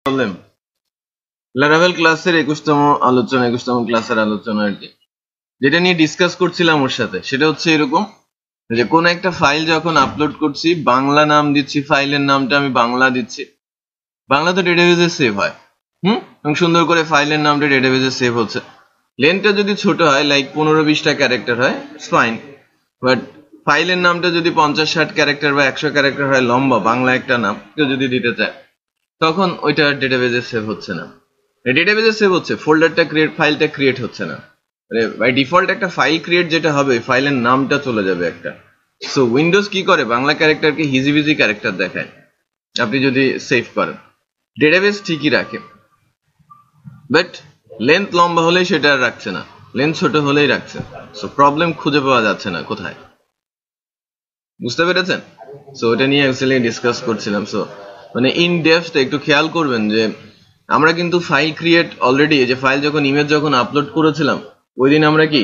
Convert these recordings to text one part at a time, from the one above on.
Problem Laravel ক্লাসের 21তম ক্লাসের আলোচনা আর কি, যেটা নিয়ে ডিসকাস করছিলাম ওর সাথে, সেটা হচ্ছে এরকম যে কোন একটা ফাইল যখন আপলোড করছি, বাংলা নাম দিচ্ছি, ফাইলের নামটা আমি বাংলা দিচ্ছি, বাংলা তো ডেটাবেজে সেভ হয়, এবং সুন্দর করে ফাইলের নামটা ডেটাবেজে সেভ হচ্ছে। লেন্থটা যদি ছোট হয়, লাইক 15-20টা ক্যারেক্টার হয়, ইটস ফাইন। বাট ফাইলের নামটা যদি 50-60 ক্যারেক্টার বা 100 ক্যারেক্টার হয়, লম্বা বাংলা একটা নাম কেউ যদি দিতে চায়, তখন ওইটা ডেটাবেজে সেভ হচ্ছে না। ডেটাবেজে সেভ হচ্ছে, ফোল্ডারটা ক্রিয়েট, ফাইলটা ক্রিয়েট হচ্ছে না। বাই ডিফল্ট একটা ফাইল ক্রিয়েট যেটা হবে, ফাইলের নামটা চলে যাবে একটা। সো উইন্ডোজ কি করে, বাংলা ক্যারেক্টারকে হিজিবিজি ক্যারেক্টার দেখায় আপনি যদি সেভ করেন। ডেটাবেস ঠিকই রাখে, বাট লেন্থ লম্বা হলেই সেটা আর রাখছে না, লেন্থ ছোট হলেই রাখছে। সো প্রবলেম খুঁজে পাওয়া যাচ্ছে না কোথায়, বুঝতে পেরেছেন? সো ওটা নিয়ে অ্যাকচুয়ালি ডিসকাস করছিলাম। সো মানে ইন ডেপথ একটু খেয়াল করবেন যে আমরা কিন্তু ফাইল ক্রিয়েট অলরেডি, যে ফাইল যখন ইমেজ যখন আপলোড করেছিলাম, ওই দিন আমরা কি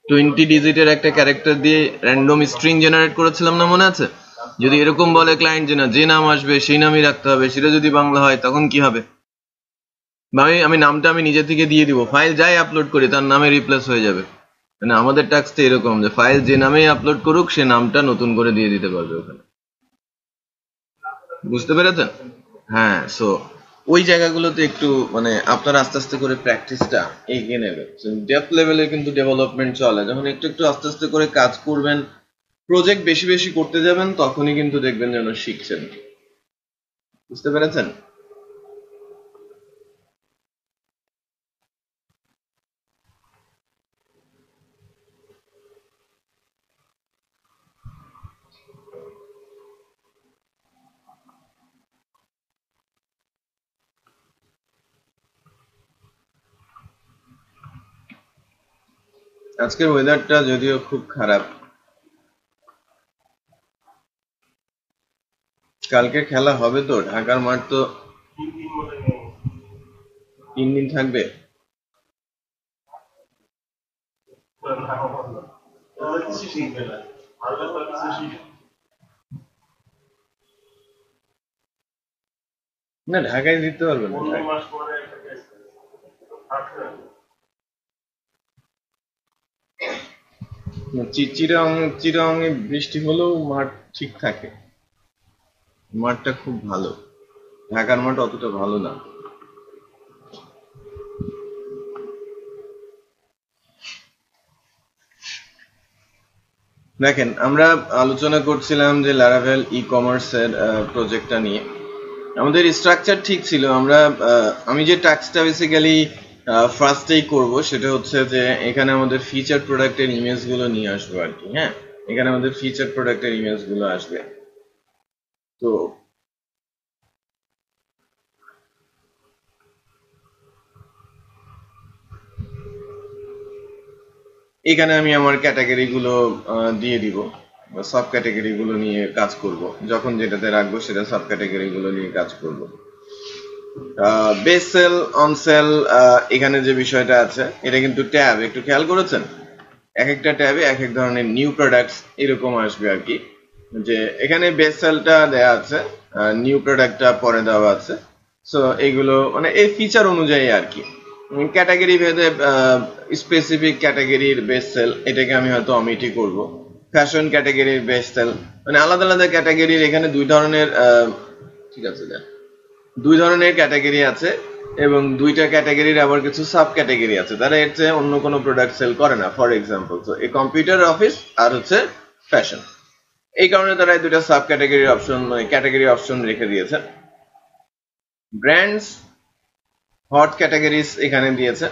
20 ডিজিটের একটা ক্যারেক্টার দিয়ে র্যান্ডম স্ট্রিং জেনারেট করেছিলাম না, মনে আছে? যদি এরকম বলে ক্লায়েন্ট যে না, যে নাম আসবে সেই নামই রাখতে হবে, সেটা যদি বাংলা হয় তখন কি হবে? আমি নামটা আমি নিজে থেকে দিয়ে দিব, ফাইল যাই আপলোড করি তার নামে রিপ্লেস হয়ে যাবে। মানে আমাদের টাস্কটা এরকম যে ফাইল যে নামেই আপলোড করুক, সে নামটা নতুন করে দিয়ে দিতে পারবে ওখানে। বুঝতে পেরেছেন? হ্যাঁ। সো ওই জায়গাগুলোতে একটু মানে আপনারা আস্তে আস্তে করে প্র্যাকটিসটা এগিয়ে নেবেন। ডেপথ লেভেলে কিন্তু ডেভেলপমেন্ট চলে, যখন একটু একটু আস্তে আস্তে করে কাজ করবেন, প্রজেক্ট বেশি বেশি করতে যাবেন, তখনই কিন্তু দেখবেন যেন শিখছেন। বুঝতে পেরেছেন? আজকের ওয়েদারটা যদিও খুব খারাপ, কালকে খেলা হবে তো, ঢাকার মাঠ তো 3 দিন থাকবে। না, ঢাকায় জিততে পারবে না। চিরাং বৃষ্টি হলেও মাঠ ঠিক থাকে, মাঠটা খুব ভালো, ঢাকার মাঠ অতটা ভালো না। দেখেন, আমরা আলোচনা করছিলাম যে লারাভেল ই কমার্সের প্রজেক্টটা নিয়ে। আমাদের স্ট্রাকচার ঠিক ছিল, আমি যে টাস্কটা বেসিক্যালি ফার্স্টেই করব সেটা হচ্ছে যে এখানে আমাদের ফিচার প্রোডাক্টের ইমেজগুলো নিয়ে আসবো আর কি। হ্যাঁ, এখানে আমাদের ফিচার প্রোডাক্টের ইমেজগুলো আসবে। তো এখানে আমি আমার ক্যাটাগরিগুলো দিয়ে দিব, সাব ক্যাটাগরিগুলো নিয়ে কাজ করব, যখন যেটাতে রাখবো সেটা সাব ক্যাটাগরিগুলো নিয়ে কাজ করব। বেস সেল, অন সেল, এখানে যে বিষয়টা আছে এটা কিন্তু ট্যাব, একটু খেয়াল করেছেন? এক একটা ট্যাবে এক এক ধরনের নিউ প্রোডাক্টস এরকম আসবে আর কি। যে এখানে বেস সেলটা দেয়া আছে, নিউ প্রোডাক্টটা পরে দেওয়া আছে। সো এগুলো মানে এই ফিচার অনুযায়ী আর কি, ক্যাটাগরি ভেদে স্পেসিফিক ক্যাটাগরির বেস সেল এটাকে আমি হয়তো অমিটি করব। ফ্যাশন ক্যাটাগরির বেস সেল, মানে আলাদা আলাদা ক্যাটাগরির এখানে দুই ধরনের, ঠিক আছে, দুই ধরনের ক্যাটাগরি আছে, এবং দুইটা ক্যাটাগরির আবার কিছু সাব ক্যাটাগরি আছে, তারা এর চেয়ে অন্য কোনো প্রোডাক্ট সেল করে না। ফর এক্সাম্পল, তো এই কম্পিউটার, অফিস আর হচ্ছে ফ্যাশন, এই কারণে তারা এই দুইটা সাব ক্যাটাগরি অপশন, মানে ক্যাটাগরি অপশন রেখে দিয়েছে। ব্র্যান্ডস, হট ক্যাটাগরিজ এখানে দিয়েছে,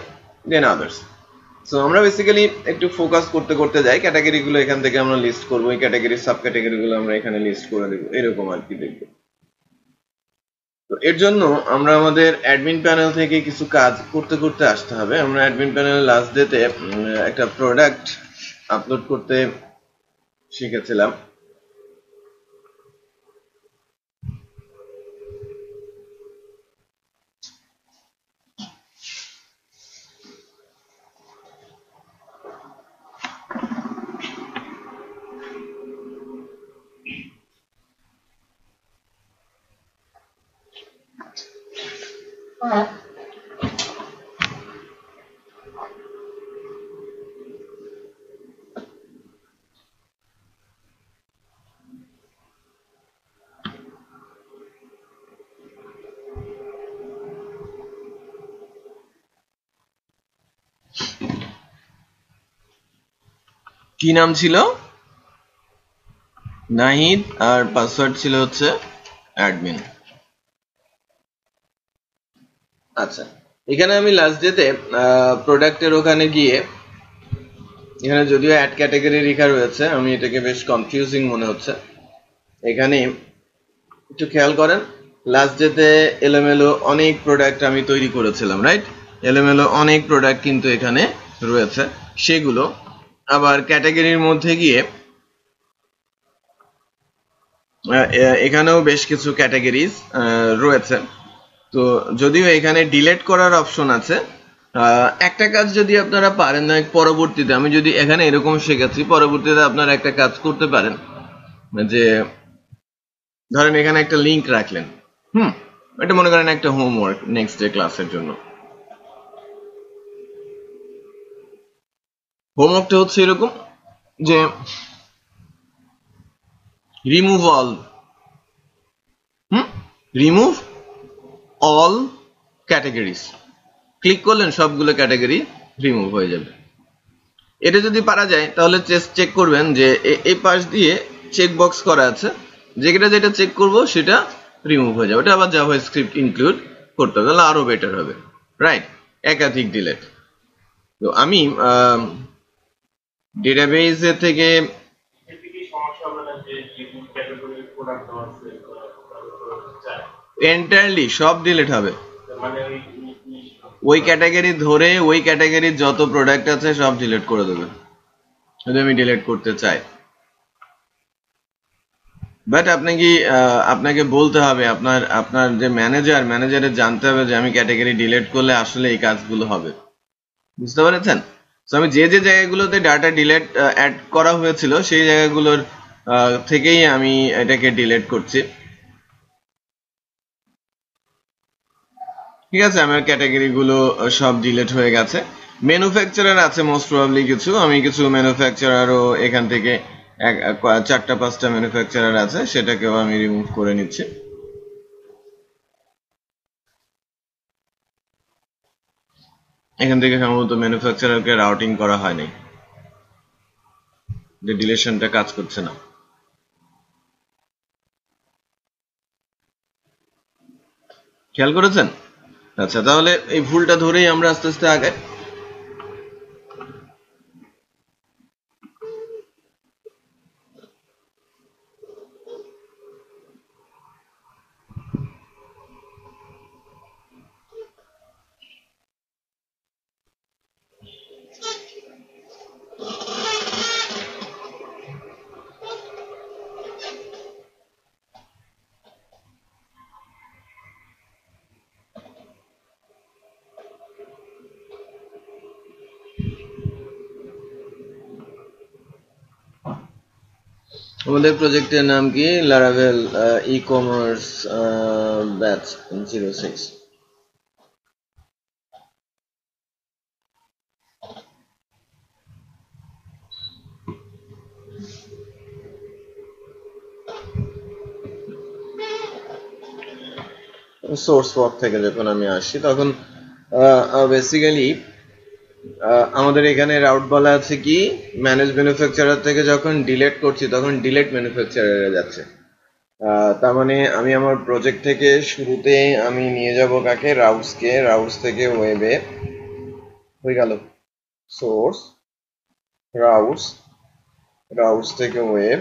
দেন আদার্স। সো আমরা বেসিক্যালি একটু ফোকাস করতে করতে যাই, ক্যাটাগরিগুলো এখান থেকে আমরা লিস্ট করবো, এই ক্যাটাগরির সাব ক্যাটাগরিগুলো আমরা এখানে লিস্ট করে দেবো, এরকম আর কি দেখবো। তো এর জন্য আমরা আমাদের অ্যাডমিন প্যানেল থেকে কিছু কাজ করতে করতে আসতে হবে। আমরা অ্যাডমিন প্যানেল লাস্ট ডেতে একটা প্রোডাক্ট আপলোড করতে শিখেছিলাম। কি নাম ছিল? নাহিদ, আর পাসওয়ার্ড ছিল হচ্ছে অ্যাডমিন। আচ্ছা, এখানে আমি লাস্ট ডেতে প্রোডাক্টের ওখানে গিয়ে, এখানে যদিও অ্যাড ক্যাটাগরি লেখা রয়েছে, আমি এটাকে বেশ কনফিউজিং মনে হচ্ছে। এখানে একটু খেয়াল করেন, লাস্ট ডেতে এলোমেলো অনেক প্রোডাক্ট আমি তৈরি করেছিলাম, রাইট? এলোমেলো অনেক প্রোডাক্ট কিন্তু এখানে রয়েছে। সেগুলো আবার ক্যাটাগরির মধ্যে গিয়ে এখানেও বেশ কিছু ক্যাটাগরিজ রয়েছে। তো যদিও এখানে ডিলেট করার অপশন আছে, একটা কাজ যদি আপনারা পারেন না পরবর্তীতে, আমি যদি এখানে এরকম শেখাচ্ছি, পরবর্তীতে আপনারা একটা কাজ করতে পারেন যে ধরেন এখানে একটা লিংক রাখলেন, এটা মনে করেন একটা হোমওয়ার্ক নেক্সট ডে ক্লাসের জন্য। হোমওয়ার্কটা হচ্ছে এরকম যে remove all remove all categories. Click করলেন, সবগুলো ক্যাটাগরি রিমুভ হয়ে যাবে। এটা যদি পারা যায় তাহলে চেক করবেন যে এই পাশ দিয়ে চেক বক্স করা আছে, যেটা চেক করব সেটা রিমুভ হয়ে যাবে। এটা আবার জাভাস্ক্রিপ্ট ইনক্লুড করতে হবে, তাহলে আরো বেটার হবে, রাইট? একাধিক ডিলেট। তো আমি ডেটাবেসে থেকে এন্টায়ারলি সব ডিলেট হবে। ওই ক্যাটাগরি ধরে ওই ক্যাটাগরির যত প্রোডাক্ট আছে সব ডিলিট করে দেবে যদি আমি ডিলিট করতে চাই। বাট আপনাকে বলতে হবে, আপনার যে ম্যানেজারের জানতে হবে যে আমি ক্যাটাগরি ডিলিট করলে আসলে এই কাজগুলো হবে। বুঝতে পেরেছেন? তো আমি যে জায়গাগুলোতে ডাটা ডিলিট অ্যাড করা হয়েছিল সেই জায়গাগুলোর থেকেই আমি এটাকে ডিলিট করছি। ঠিক আছে, আমার ক্যাটাগরি গুলো সব ডিলিট হয়ে গেছে। ম্যানুফ্যাকচারার আছে মোস্ট প্রবাবলি কিছু, আমি কিছু ম্যানুফ্যাকচারারও এখান থেকে 4-5টা ম্যানুফ্যাকচারার আছে, সেটাকেও আমি রিমুভ করে নিচ্ছি। এখান থেকে সম্ভবত ম্যানুফ্যাকচারারকে রাউটিং করা হয়নি, যে ডিলিশনটা কাজ করছে না। খেয়াল করেছেন? আচ্ছা, তাহলে এই ভুলটা ধরেই আমরা আস্তে আস্তে আগাই। আমাদের প্রজেক্টের নাম কি? Laravel e commerce batch 06। Source work থেকে যখন আমি আসি তখন বেসিক্যালি আমাদের এখানে রাউট বলা আছে কি, ম্যানেজ ম্যানুফ্যাকচারার থেকে যখন ডিলেট করছি তখন ডিলেট ম্যানুফ্যাকচারারে যাচ্ছে। তার মানে আমি আমার প্রজেক্ট থেকে শুরুতে আমি নিয়ে যাব কাকে? রাউটসকে। রাউটস থেকে ওয়েবে হয়ে গেল সোর্স, রাউটস, রাউটস থেকে ওয়েব,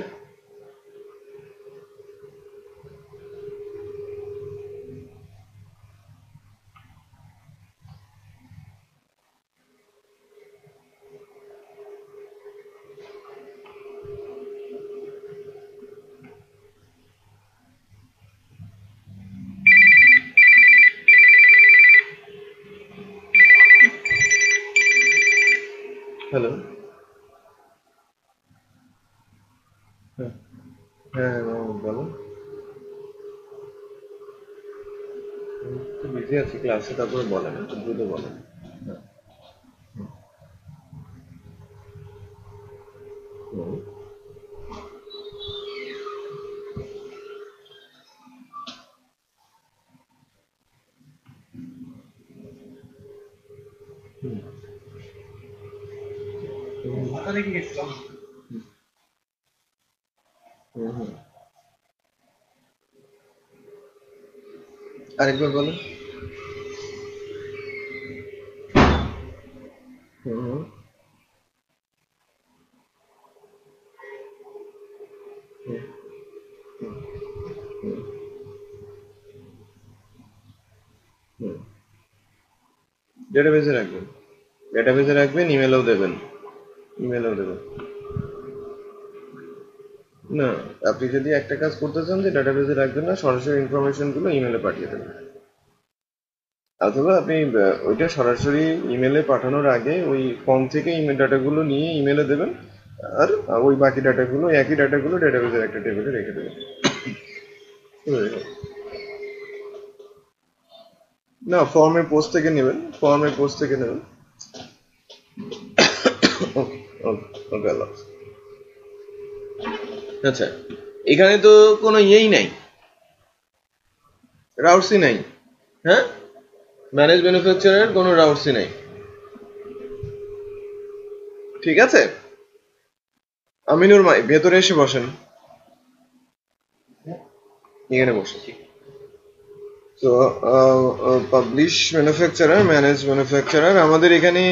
হ্যালো, হ্যাঁ হ্যাঁ বলো। বিজি আছি ক্লাসে, তারপরে বলেন, একটু দ্রুত বলেন। আরেকবার বলেন। ডেটাবেজে রাখবেন, ডেটাবেজে রাখবেন, ইমেলও দেবেন, ইমেলও দেবেন। না, আপনি যদি একটা কাজ করতে চান যে ডেটাবেজে রাখবেন না, সরাসরি ইনফরমেশন গুলো ইমেলে পাঠিয়ে দেবেন, অথবা আপনি ওইটা সরাসরি ইমেলে পাঠানোর আগে ওই ফর্ম থেকে ইমেল ডাটাগুলো নিয়ে ইমেলে দেবেন, আর ওই বাকি ডাটাগুলো, একই ডাটাগুলো ডেটাবেজের একটা টেবিলে রেখে দেবেন। না, ফর্মের পোস্ট থেকে নেবেন, ফর্মের পোস্ট থেকে নেবেন। ওকে ওকে ওকে, আল্লাহ। আচ্ছা, এখানে তো কোনো ইয়েই নাই, রাউটসই নাই। হ্যাঁ, ম্যানেজ ম্যানুফ্যাকচারের কোনো রাউটসই নাই, ঠিক আছে? আমিনুর মাই ভেতরে এসে বসেন, এখানে বসে। তো পাবলিশ ম্যানুফ্যাকচারার, ম্যানেজ ম্যানুফ্যাকচারার, আমাদের এখানে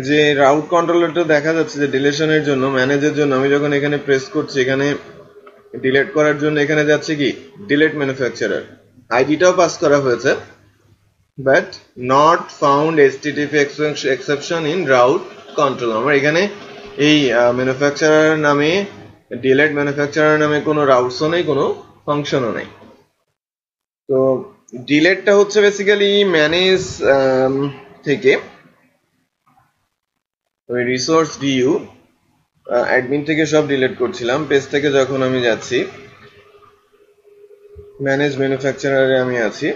যে রাউট কন্ট্রোলারটা দেখা যাচ্ছে যে ডিলেশনের জন্য, ম্যানেজের জন্য, আমি যখন এখানে প্রেস করছি, এখানে ডিলেট করার জন্য এখানে যাচ্ছে কি ডিলেট ম্যানুফ্যাকচারার, আইডিটাও পাস করা হয়েছে, but not found এসটিটিপি exception in route control. আমার এখানে এই ম্যানুফ্যাকচারার নামে, ডিলেট ম্যানুফ্যাকচারার নামে কোনো রাউটসও নেই, কোনো ফাংশনও নেই। তো ডিলেটটা হচ্ছে বেসিক্যালি ম্যানেজ থেকে ওই রিসোর্স ভিউ অ্যাডমিন থেকে সব ডিলিট করছিলাম, পেজ থেকে যখন আমি যাচ্ছি ম্যানেজ ম্যানুফ্যাকচারারে আমি আছি,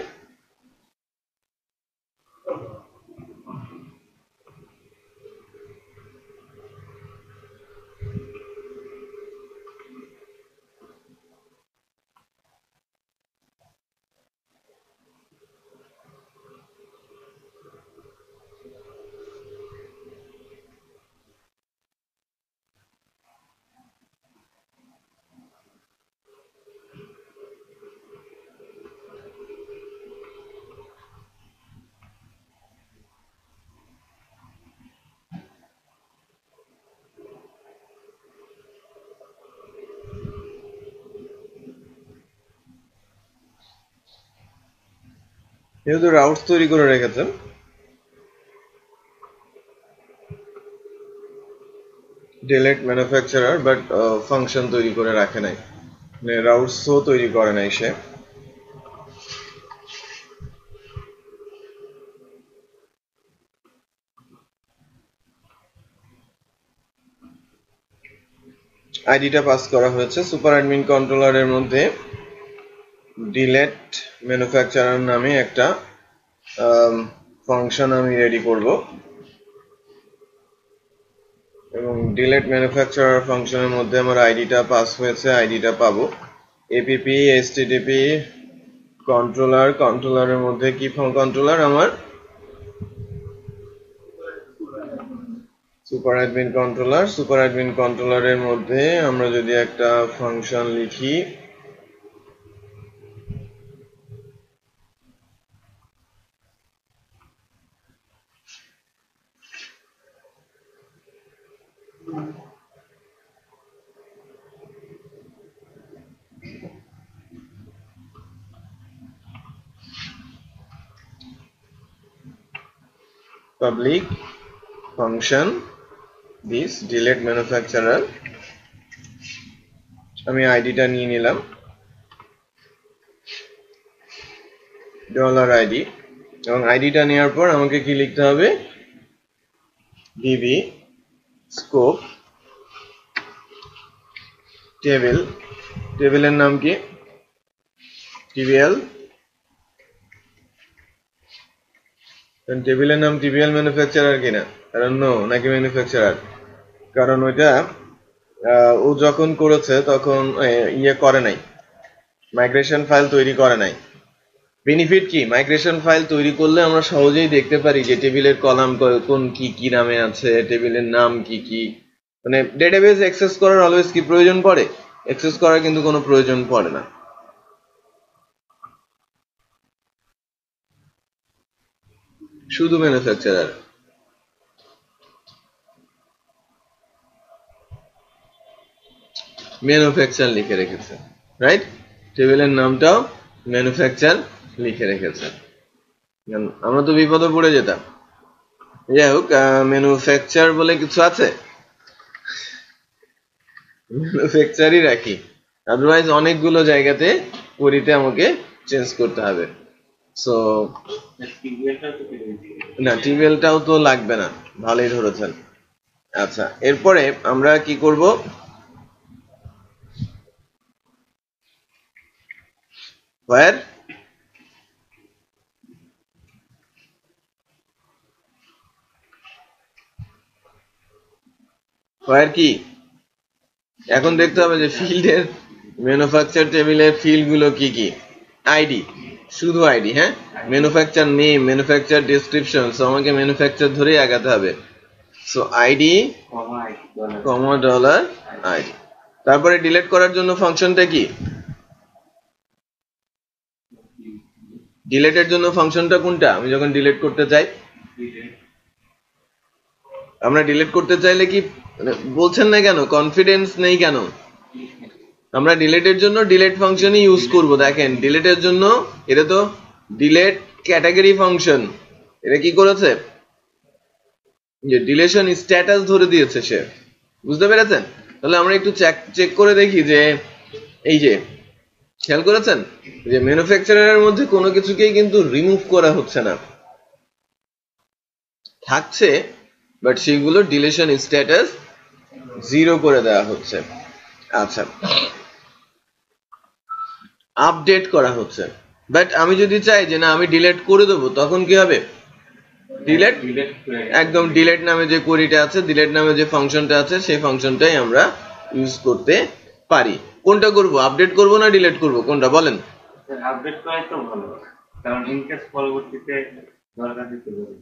যেহেতু রাউটস তৈরি করে রেখেছেন, ডিলেট ম্যানুফ্যাকচারার, বাট ফাংশন তৈরি করে রাখে নাই, মানে রাউটসও তৈরি করে নাই সে। আইডিটা পাস করা হয়েছে সুপার অ্যাডমিন কন্ট্রোলারের মধ্যে, ডিলেট ম্যানুফ্যাকচারার নামে একটা ফাংশন আমি রেডি করব, এবং ডিলেট ম্যানুফ্যাকচারার ফাংশনের মধ্যে আমার আইডিটা পাস হয়েছে, আইডিটা পাবো। এপিপি এসটিটিপি কন্ট্রোলার, কন্ট্রোলারের মধ্যে কি কন্ট্রোলার আমার super admin controller, super admin কন্ট্রোলারের মধ্যে আমরা যদি একটা ফাংশন লিখি, public function this delete manufacturer, আমি আইডিটা নিয়ে নিলাম $id, এবং আইডিটা নেওয়ার পর আমাকে কি লিখতে হবে, ডিবি স্কোপ টেবিল, টেবিলের নাম কি টিবিএল টেবিলের নাম টিবিএল ম্যানুফ্যাকচারার কিনা, কারণ নো নাকি ম্যানুফ্যাকচারার, কারণ ওইটা ও যখন করেছে তখন ইয়ে করে নাই, মাইগ্রেশন ফাইল তৈরি করে নাই। বেনিফিট কি, মাইগ্রেশন ফাইল তৈরি করলে আমরা সহজেই দেখতে পারি যে টেবিলের কলাম কোন কি কি নামে আছে, টেবিলের নাম কি কি, মানে ডেটাবেস অ্যাক্সেস করার অলওয়েজ কি প্রয়োজন পড়ে, অ্যাক্সেস করার কিন্তু কোনো প্রয়োজন পড়ে না। শুধু ম্যানুফ্যাকচারার, ম্যানুফ্যাকচার লিখে রেখেছে, রাইট, টেবিলের নামটাও ম্যানুফ্যাকচার লিখে রেখেছে, আমরা তো বিপদে পড়ে যেতাম। যাই হোক, ম্যানুফ্যাকচার বলে কিছু আছে, ম্যানুফ্যাকচারই রাখি, আদারওয়াইজ অনেকগুলো জায়গাতে পরিতে আমাকে চেঞ্জ করতে হবে। সো না, টিবিএলটাও তো লাগবে না, ভালোই ধরেছেন। আচ্ছা, এরপরে আমরা কি করব, where কি এখন দেখতে হবে যে ফিল্ডের ম্যানুফ্যাকচার টেবিলের ফিল্ড গুলো কি কি, আইডি, শুধু আইডি, হ্যাঁ, manufacture name, manufacture description, so আমাকে ম্যানুফ্যাকচার ধরেই আগাতে হবে। সো আইডি কমা ডলার আইডি, তারপরে ডিলিট করার জন্য ফাংশনটা কি, ডিলিটের জন্য ফাংশনটা কোনটা, আমি যখন ডিলিট করতে চাই, আমরা ডিলিট করতে চাইলে কি বলছেন না কেন, কনফিডেন্স নেই কেন, আমরা ডিলিটের জন্য ডিলিট ফাংশনই ইউজ করব। দেখেন ডিলিটের জন্য এটা তো ডিলিট ক্যাটাগরি ফাংশন, এটা কি করেছে, যে ডিলিশন স্ট্যাটাস ধরে দিয়েছে সে, বুঝতে পেরেছেন? তাহলে আমরা একটু চেক করে দেখি যে এই যে খেয়াল করেছেন যে ম্যানুফ্যাকচারারের মধ্যে কোনো কিছুকেই কিন্তু রিমুভ করা হচ্ছে না, থাকছে, বাট সেগুলো ডিলিশন স্ট্যাটাস 0 করে দেওয়া হচ্ছে। আচ্ছা, আপডেট করা হচ্ছে, বাট আমি যদি চাই যে না আমি ডিলিট করে দেবো, তখন কি হবে, ডিলিট, একদম ডিলিট নামে যে কোয়েরিটা আছে, ডিলিট নামে যে ফাংশনটা আছে, সেই ফাংশনটাই আমরা ইউজ করতে পারি। কোনটা করব, আপডেট করব না ডিলিট করব, কোনটা বলেন? আপডেট করাই তো ভালো, কারণ ইন কেস পরবর্তীতে দরকার দিতে পারে।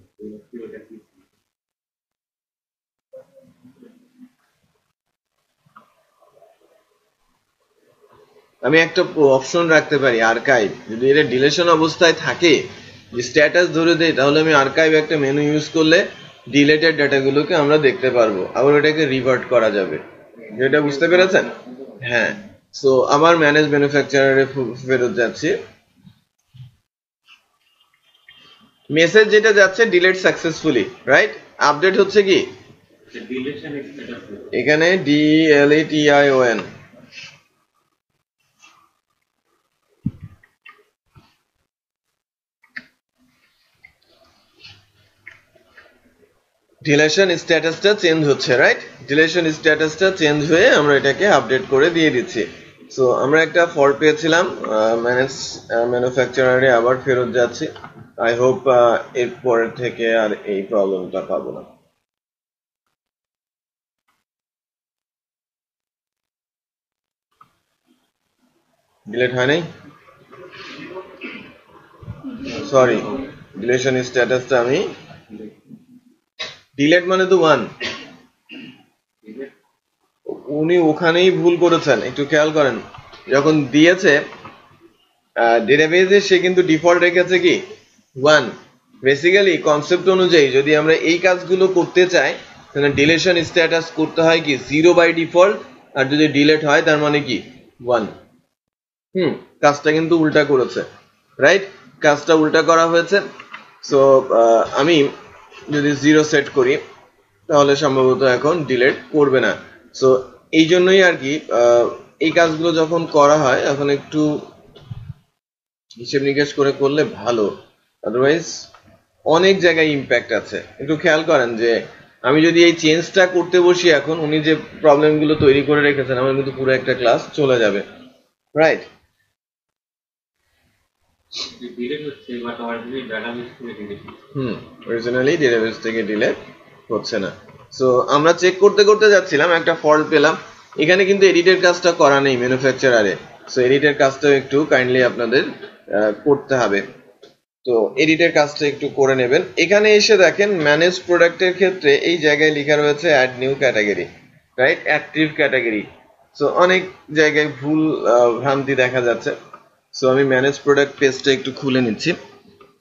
আমি একটা অপশন রাখতে পারি, আর্কাইভ, যদি এটা ডিলিশন অবস্থায় থাকে, যে স্ট্যাটাস ধরে দেয়, তাহলে আমি আর্কাইভ একটা মেনু ইউজ করলে ডিলেটেড ডাটাগুলোকে আমরা দেখতে পারবো, আবার এটাকে রিভার্ট করা যাবে, যেটা বুঝতে পেরেছেন? হ্যাঁ, সো আমার ম্যানেজ ম্যানুফ্যাকচারারে ফেরত যাচ্ছি, মেসেজ যেটা যাচ্ছে ডিলিট সাকসেসফুলি, রাইট, আপডেট হচ্ছে কি এখানে DELETION, ডিলেশন স্ট্যাটাসটা চেঞ্জ হচ্ছে, রাইট, ডিলেশন স্ট্যাটাসটা চেঞ্জ হয়ে আমরা এটাকে আপডেট করে দিয়ে দিচ্ছি। সো আমরা একটা ফল্ট পেয়েছিলাম, ম্যানেজ ম্যানুফ্যাকচারারে আবার ফেরত যাচ্ছি, আই হোপ এরপর থেকে আর এই প্রবলেমটা পাবো না। ডিলিট হয় নাই, সরি, ডিলেশন স্ট্যাটাসটা আমি, ডিলিট মানে তো 1, উনি ওখানেই ভুল করেছেন, একটু খেয়াল করেন, যখন দিয়েছে ডেটাবেজে সে কিন্তু ডিফল্ট রেখেছে কি 1, বেসিক্যালি কনসেপ্ট অনুযায়ী যদি আমরা এই কাজগুলো করতে চাই, তাহলে ডিলিশন স্ট্যাটাস করতে হয় কি 0 বাই ডিফল্ট, আর যদি ডিলিট হয় তার মানে কি 1। কাজটা কিন্তু উল্টা করেছে, রাইট, কাজটা উল্টা করা হয়েছে। সো আমি যদি 0 সেট করি, তাহলে সম্ভবত এখন ডিলিট করবে না। সো এই জন্যই আর কি এই কাজগুলো যখন করা হয় এখন একটু হিসেব নিকেশ করে করলে ভালো, আদারওয়াইজ অনেক জায়গায় ইম্প্যাক্ট আছে। একটু খেয়াল করেন যে আমি যদি এই চেঞ্জটা করতে বসি, এখন উনি যে প্রবলেমগুলো তৈরি করে রেখেছেন, আমার কিন্তু পুরো একটা ক্লাস চলে যাবে, রাইট। ডিলেট হচ্ছে বাট অরিজিনালি ডাটাবেস থেকে ডিলেট অরিজিনালি ডেটাবেস থেকে ডিলিট হচ্ছে না। সো আমরা চেক করতে করতে যাচ্ছিলাম, একটা ফল্ট পেলাম। এখানে কিন্তু এডিটের কাজটা করা নেই ম্যানুফ্যাকচারারে। সো এডিটের কাজটাও একটু কাইন্ডলি আপনাদের করতে হবে। তো এডিটের কাজটা একটু করে নেবেন। এখানে এসে দেখেন ম্যানেজ প্রোডাক্টের ক্ষেত্রে এই জায়গায় লেখা রয়েছে add new category, right, active category. So অনেক জায়গায় ভুল ভ্রান্তি দেখা যাচ্ছে। সো আমি ম্যানেজ প্রোডাক্ট পেজটা একটু খুলে নিচ্ছি,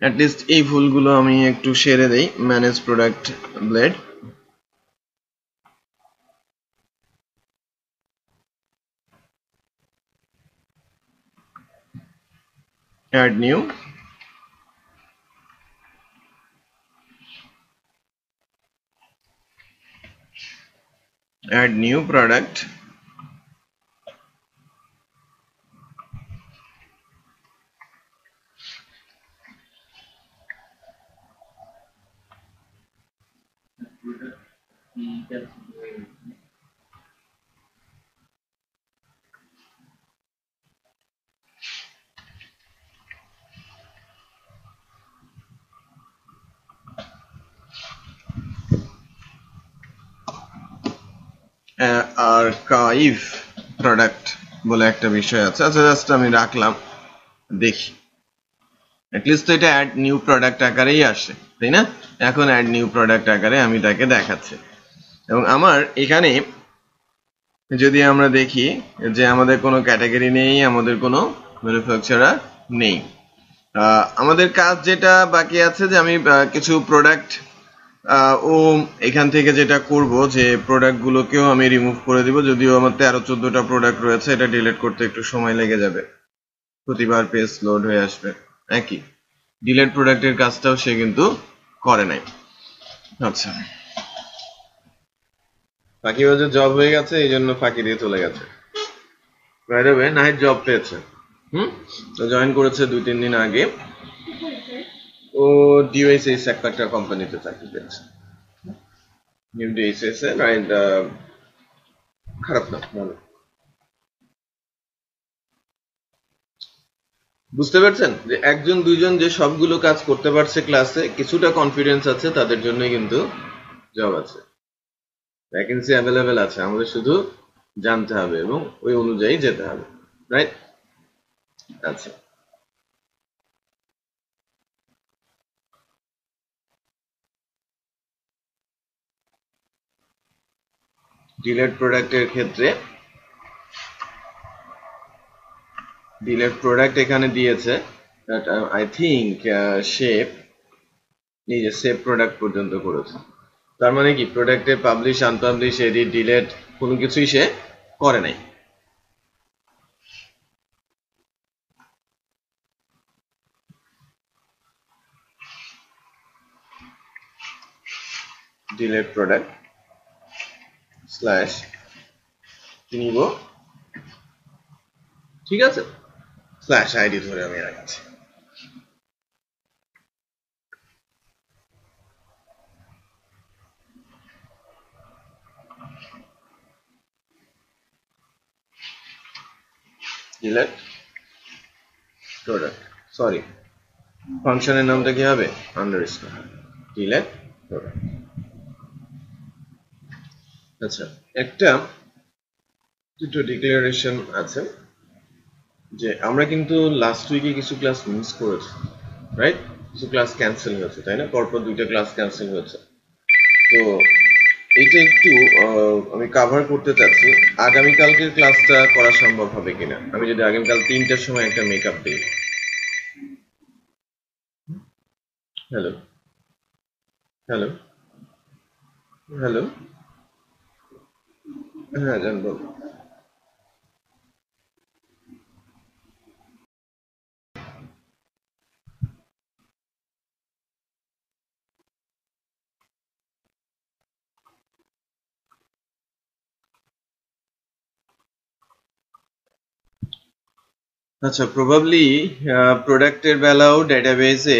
অ্যাটলিস্ট এই ভুলগুলো আমি একটু সেরে দেই। Manage product blade, add new, add new product, archive product বলে একটা বিষয় আছে। আচ্ছা, জাস্ট আমি রাখলাম, দেখি অ্যাটলিস্ট তো এটা অ্যাড নিউ প্রোডাক্ট আকারেই আসে, তাই না? এখন অ্যাড নিউ প্রোডাক্ট আকারে আমি তাকে দেখাচ্ছি। এবং আমার এখানে যদি আমরা দেখি যে আমাদের কোনো ক্যাটাগরি নেই, আমাদের কোনো ম্যানুফ্যাকচারার নেই। আমাদের কাজ যেটা বাকি আছে যে আমি কিছু প্রোডাক্ট ও এখান থেকে যেটা করব যে প্রোডাক্ট গুলোকেও আমি রিমুভ করে দিব। যদিও আমার 13-14টা প্রোডাক্ট রয়েছে, এটা ডিলিট করতে একটু সময় লেগে যাবে, প্রতিবার পেজ লোড হয়ে আসবে। একই ডিলিট প্রোডাক্টের কাজটাও সে কিন্তু করে নাই। আচ্ছা, ফাঁকি বাজে জব হয়ে গেছে, এই জন্য ফাঁকি দিয়ে চলে গেছে। By the way, Nahid job পেয়েছে, তো জয়েন করেছে 2-3 দিন আগে। ও ডিওএসএস একটা কোম্পানিতে চাকরি পেয়েছে, নিউ ডিওএসএস এ, রাইট। খারাপ না, ভালো। বুঝতে পারছেন যে একজন দুইজন যে সবগুলো কাজ করতে পারছে ক্লাসে, কিছুটা কনফিডেন্স আছে, তাদের জন্যই কিন্তু জব আছে, ভ্যাকেন্সি অ্যাভেলেবেল আছে। আমাদের শুধু জানতে হবে এবং ওই অনুযায়ী যেতে হবে, রাইট? আচ্ছা, ডিলেট প্রোডাক্টের ক্ষেত্রে ডিলেট প্রোডাক্ট এখানে দিয়েছে, আই থিঙ্ক শেপ, নিজে সেভ প্রোডাক্ট পর্যন্ত করেছে। তার মানে কি প্রোডাক্টে পাবলিশ, আনপাবলিশ, এডিট, ডিলেট কোনো কিছুই সে করে নাই। ডিলেট প্রোডাক্ট স্ল্যাশ কি নিব, ঠিক আছে, স্ল্যাশ আইডি ধরে আমি রাখছি। ডিলেট প্রোডাক্ট, সরি ফাংশনের নামটা কি হবে, আন্ডারস্কোর ডিলেট প্রোডাক্ট। আচ্ছা, একটা দুটো ডিক্লারেশন আছে যে আমরা কিন্তু লাস্ট উইকে কিছু ক্লাস মিস করেছি, রাইট? কিছু ক্লাস ক্যান্সেল হয়েছে, তাই না? পরপর 2টা ক্লাস ক্যান্সেল হয়েছে। তো এইটা একটু আমি কাভার করতে চাচ্ছি। আগামীকালকের ক্লাসটা করা সম্ভব হবে কিনা, আমি যদি আগামীকাল 3টার সময় একটা মেকআপ দিই। হ্যালো হ্যালো হ্যালো, হ্যাঁ জানবো। আচ্ছা, প্রবাবলি প্রোডাক্টের বেলাও ডেটাবেসে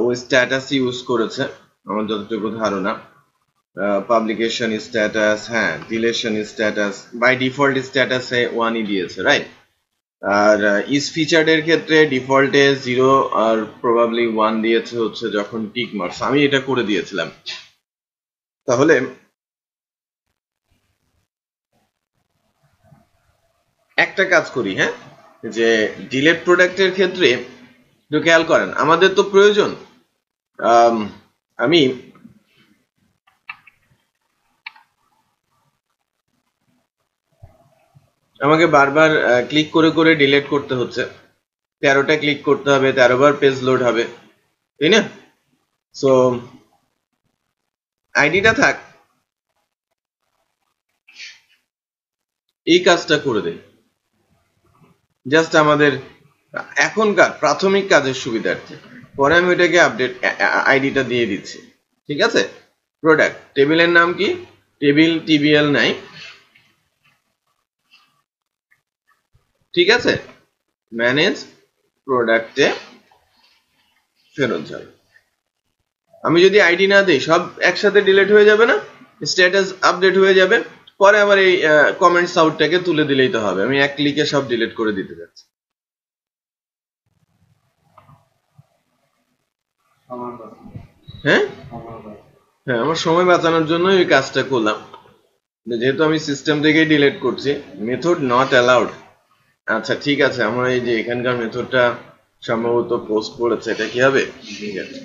ওই স্ট্যাটাস ইউজ করেছে আমার যতটুকু ধারণা। পাবলিকেশন স্ট্যাটাস, হ্যাঁ, ডিলেশন স্ট্যাটাস, বাই ডিফল্ট স্ট্যাটাসে 1ই দিয়েছে, রাইট? আর ইজ ফিচার্ড এর ক্ষেত্রে ডিফল্টে 0 আর প্রবাবলি 1 দিয়েছে হচ্ছে যখন টিক মার্কস, আমি এটা করে দিয়েছিলাম। তাহলে একটা কাজ করি, হ্যাঁ, যে ডিলেট প্রোডাক্টের ক্ষেত্রে একটু খেয়াল করেন, আমাদের তো প্রয়োজন আমি আমাকে বারবার ক্লিক করে করে ডিলিট করতে হচ্ছে, 13টা ক্লিক করতে হবে, 13 বার পেজ লোড হবে, তাই না? সো আইডিটা থাক, এই কাজটা করে দেই জাস্ট আমাদের এখনকার প্রাথমিক কাজের সুবিধার্থে। পরে আমি ওইটাকে আপডেট আইডিটা দিয়ে দিচ্ছি, ঠিক আছে? প্রোডাক্ট টেবিলের নাম কি? টেবিল টিবিএল নাই, ঠিক আছে? ম্যানেজ প্রোডাক্টে ফেরত যাবে। আমি যদি আইডি না দিই সব একসাথে ডিলিট হয়ে যাবে না, স্ট্যাটাস আপডেট হয়ে যাবে, পরে আবার এই কমেন্টস আউটটাকে তুলে দিলেই তো হবে। আমি এক ক্লিকে সব ডিলিট করে দিতে যাচ্ছি। হ্যাঁ হ্যাঁ, আমার সময় বাঁচানোর জন্য এই কাজটা করলাম, যেহেতু আমি সিস্টেম থেকেই ডিলিট করছি। মেথড নট অ্যালাউড, আচ্ছা ঠিক আছে, আমার এই যে এখানকার মেথডটা সম্ভবত পোস্ট করেছে, এটা কি হবে? ঠিক আছে,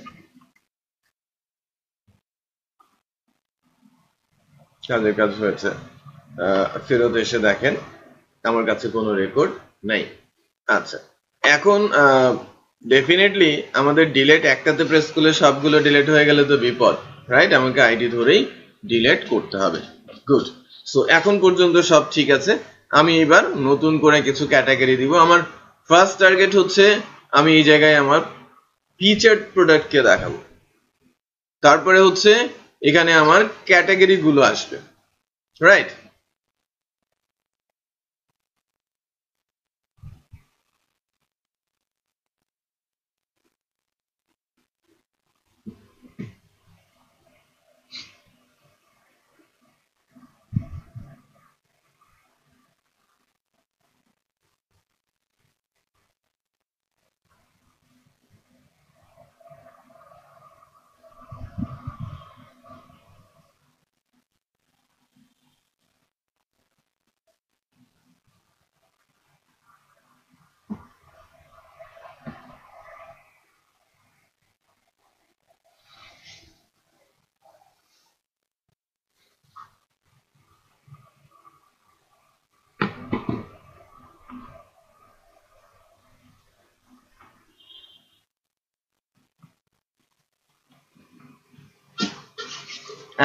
কাজের কাজ হয়েছে। ফেরত এসে দেখেন আমার কাছে কোনো রেকর্ড নাই। আচ্ছা, এখন ডেফিনেটলি আমাদের ডিলেট একটাতে প্রেস করলে সবগুলো ডিলেট হয়ে গেলে তো বিপদ, রাইট? আমাকে আইডি ধরেই ডিলেট করতে হবে। গুড। সো এখন পর্যন্ত সব ঠিক আছে। আমি এবার নতুন করে কিছু ক্যাটাগরি দিব। আমার ফার্স্ট টার্গেট হচ্ছে আমি এই জায়গায় আমার ফিচার্ড প্রোডাক্টকে দেখাবো, তারপরে হচ্ছে এখানে আমার ক্যাটাগরি গুলো আসবে, রাইট?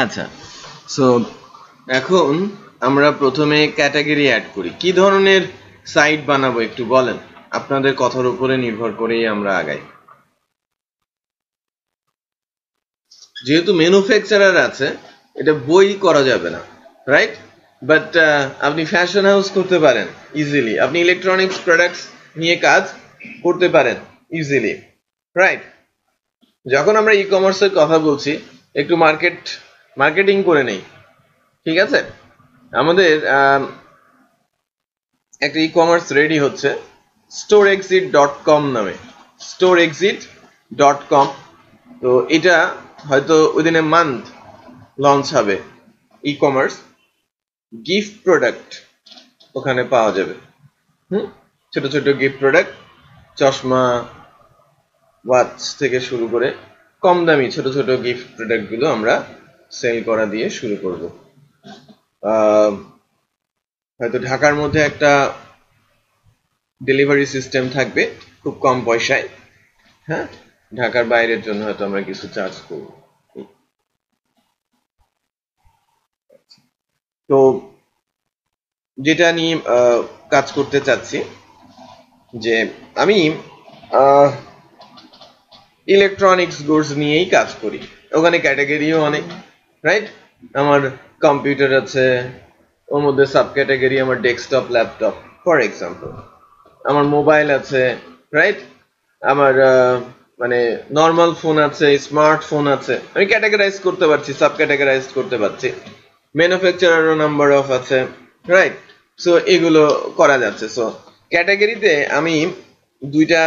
আচ্ছা, সো এখন আমরা প্রথমে ক্যাটাগরি অ্যাড করি। কি ধরনের সাইট বানাবো একটু বলেন, আপনাদের কথার উপরে নির্ভর করেই আমরা আগাই। যেহেতু ম্যানুফ্যাকচারার আছে, এটা বই করা যাবে না, রাইট? বাট আপনি ফ্যাশন হাউস করতে পারেন ইজিলি, আপনি ইলেকট্রনিক্স প্রোডাক্টস নিয়ে কাজ করতে পারেন ইজিলি, রাইট? যখন আমরা ই কমার্সের কথা বলছি, একটু মার্কেটিং করে নেই, ঠিক আছে? আমাদের একটা ই কমার্স রেডি হচ্ছে storeexit.com নামে, storeexit.com। তো এটা হয়তো উইদিন এ মান্থ লঞ্চ হবে। ই কমার্স গিফট প্রোডাক্ট ওখানে পাওয়া যাবে, ছোট ছোট গিফট প্রোডাক্ট, চশমা, ওয়াচ থেকে শুরু করে কম দামি ছোট ছোট গিফট প্রোডাক্ট গুলো আমরা সেল করা দিয়ে শুরু করব। হয়তো ঢাকার মধ্যে একটা ডেলিভারি সিস্টেম থাকবে খুব কম পয়সায়, হ্যাঁ, ঢাকার বাইরের জন্য হয়তো আমরা কিছু চার্জ করব। তো যেটা নিয়ে কাজ করতে চাচ্ছি, যে আমি ইলেকট্রনিক্স গুডস নিয়েই কাজ করি, ওখানে ক্যাটাগরিও অনেক, রাইট? আমার কম্পিউটার আছে, ওর মধ্যে সাব ক্যাটাগরি আমার ডেস্কটপ ল্যাপটপ ফর এক্সাম্পল, আমার মোবাইল আছে, রাইট? আমার মানে নর্মাল ফোন আছে, স্মার্টফোন আছে, আমি ক্যাটাগরাইজ করতে পারছি, সাব ক্যাটাগরাইজ করতে পারছি। ম্যানুফ্যাকচারারও নাম্বার অফ আছে, রাইট? সো এগুলো করা যাচ্ছে। সো ক্যাটাগরিতে আমি দুইটা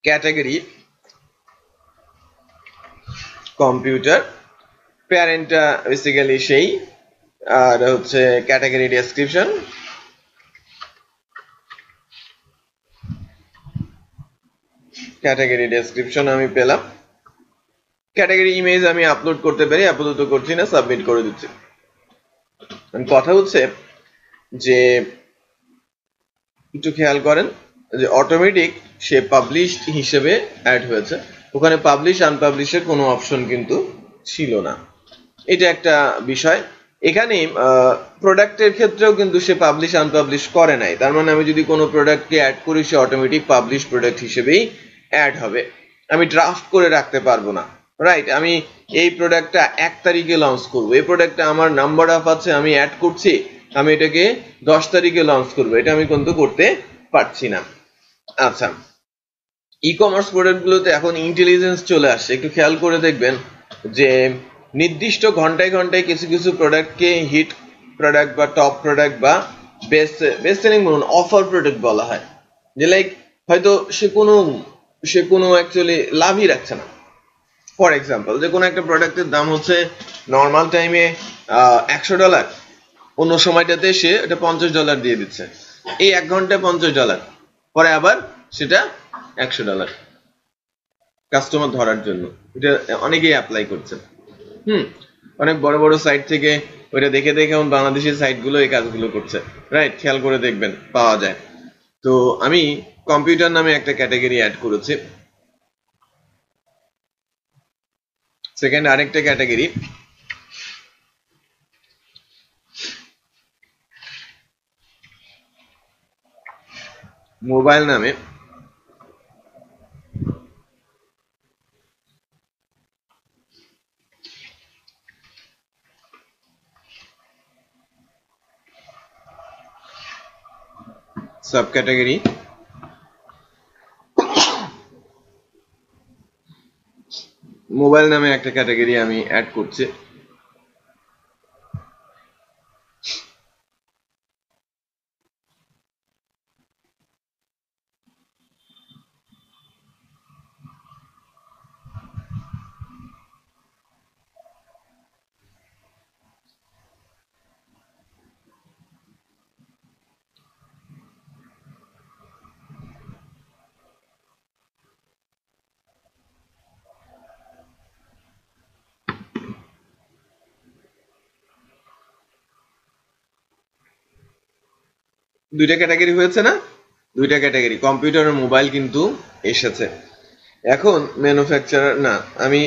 ক্যাটাগরি কম্পিউটার, প্যারেন্টটা বেসিক্যালি সেই, আর হচ্ছে ক্যাটাগরি ডেসক্রিপশন, ক্যাটাগরি ডেসক্রিপশন আমি পেলাম। ক্যাটাগরি ইমেজ আমি আপলোড করতে পারি, আপাতত করছি না, সাবমিট করে দিচ্ছি। কথা হচ্ছে যে একটু খেয়াল করেন যে অটোমেটিক সে পাবলিশড হিসেবে অ্যাড হয়েছে, ওখানে পাবলিশ আনপাবলিশের কোনো অপশন কিন্তু ছিল না, এটা একটা বিষয়। এখানে প্রোডাক্টের ক্ষেত্রেও কিন্তু সে পাবলিশ আনপাবলিশ করে নাই, তার মানে আমি যদি কোনো প্রোডাক্টকে অ্যাড করি সে অটোমেটিক পাবলিশ প্রোডাক্ট হিসেবেই অ্যাড হবে, আমি ড্রাফট করে রাখতে পারবো না, রাইট? আমি এই প্রোডাক্টটা 1 তারিখে লঞ্চ করবো, এই প্রোডাক্টটা আমার নাম্বার অফ আছে, আমি অ্যাড করছি, আমি এটাকে 10 তারিখে লঞ্চ করবো, এটা আমি কিন্তু করতে পারছি না। আচ্ছা, ই কমার্স প্রোডাক্টগুলোতে এখন ইন্টেলিজেন্স চলে আসছে, একটু খেয়াল করে দেখবেন যে নির্দিষ্ট ঘন্টায় ঘন্টায় কিছু কিছু প্রোডাক্টকে হিট প্রোডাক্ট বা টপ প্রোডাক্ট বা বেস্ট সেলিং বলুন, অফার প্রোডাক্ট বলা হয়, যে লাইক হয়তো সে কোনো অ্যাকচুয়ালি লাভই রাখছে না। ফর এক্সাম্পল, যে কোনো একটা প্রোডাক্টের দাম হচ্ছে নর্মাল টাইমে $100, অন্য সময়টাতে সে এটা $50 দিয়ে দিচ্ছে, এই 1 ঘন্টায় $50, পরে আবার সেটা $100 কাস্টমার ধরার জন্য। এটা অনেকেই অ্যাপ্লাই করছে। অনেক বড় বড় সাইট থেকে ওইটা দেখে দেখে বাংলাদেশের সাইটগুলো এই কাজগুলো করছে, রাইট? খেয়াল করে দেখবেন পাওয়া যায়। তো আমি কম্পিউটার নামে একটা ক্যাটাগরি অ্যাড করেছি। সেকেন্ড আরেকটা ক্যাটাগরি মোবাইল নামে সাব ক্যাটাগরি মোবাইল নামে একটা ক্যাটাগরি আমি অ্যাড করছি। দুইটা ক্যাটাগরি হয়েছে না? দুইটা ক্যাটাগরি কম্পিউটার আর মোবাইল কিন্তু এসেছে। এখন ম্যানুফ্যাকচারার না, আমি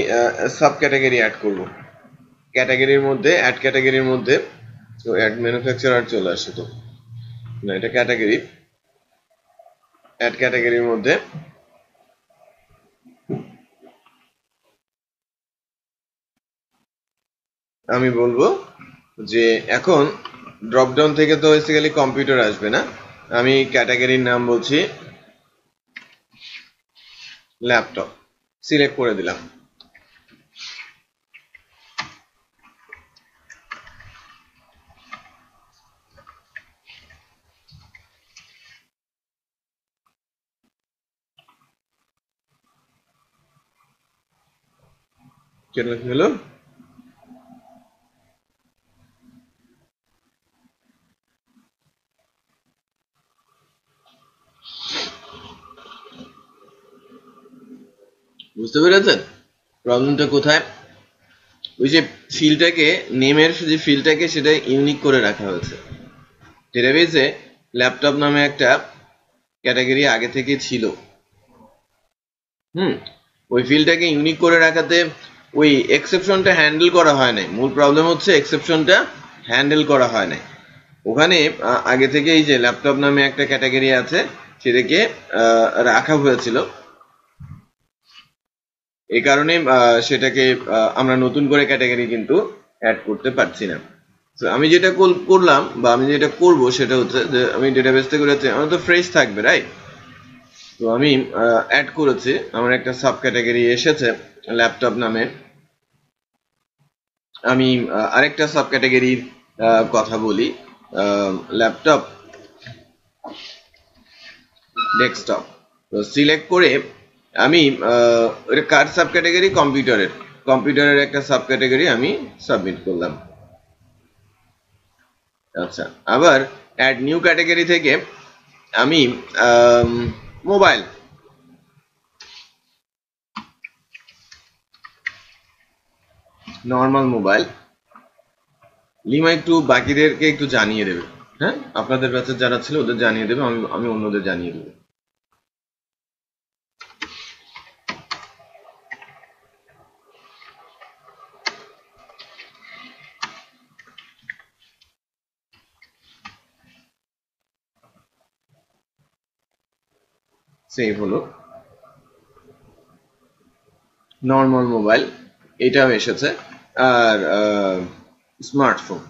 সাব ক্যাটাগরি অ্যাড করব ক্যাটাগরির মধ্যে, অ্যাড ক্যাটাগরির মধ্যে। তো অ্যাড ম্যানুফ্যাকচারার চলে আসে, তো না, এটা ক্যাটাগরি, অ্যাড ক্যাটাগরির মধ্যে আমি বলবো যে এখন ড্রপডাউন থেকে তো বেসিক্যালি কম্পিউটার আসবে না, আমি ক্যাটাগরির নাম বলছি ল্যাপটপ, সিলেক্ট করে দিলাম। কেন হলো? বুঝতে পেরেছেন প্রবলেমটা কোথায়? ওই যে ফিল্ডটাকে, নেমের যে ফিল্ডটাকে সেটা ইউনিক করে রাখা হয়েছে। ডেটাবেসে ল্যাপটপ নামে একটা ক্যাটাগরি আগে থেকে ছিল, ওই ফিল্ডটাকে ইউনিক করে রাখাতে ওই এক্সেপশনটা হ্যান্ডেল করা হয় নাই। মূল প্রবলেম হচ্ছে এক্সেপশনটা হ্যান্ডেল করা হয় নাই। ওখানে আগে থেকে এই যে ল্যাপটপ নামে একটা ক্যাটাগরি আছে সেটাকে রাখা হয়েছিল, এই কারণে সেটাকে আমরা নতুন করে ক্যাটাগরি কিন্তু অ্যাড করতে পারছি না। আমি যেটা করলাম বা আমি যেটা করব সেটা হচ্ছে যে আমি ডেটাবেস থেকে করেছি, আমার তো ফ্রেশ থাকবে, রাইট? তো আমি অ্যাড করেছি, আমার একটা সাব ক্যাটাগরি এসেছে ল্যাপটপ নামে। আমি আরেকটা সাব ক্যাটাগরির কথা বলি, ল্যাপটপ ডেস্কটপ। তো সিলেক্ট করে আমি এটা কার সাব ক্যাটাগরি, কম্পিউটারের একটা সাব ক্যাটাগরি আমি সাবমিট করলাম। আচ্ছা, আবার অ্যাড নিউ ক্যাটাগরি থেকে আমি মোবাইল, নর্মাল মোবাইল। লিমা একটু বাকিদেরকে একটু জানিয়ে দেবে, হ্যাঁ, আপনাদের ব্যাচের যারা ছিল ওদের জানিয়ে দেবে, আমি অন্যদের জানিয়ে দেবো। সেভ হলো, নর্মাল মোবাইল এটাও এসেছে, আর স্মার্টফোন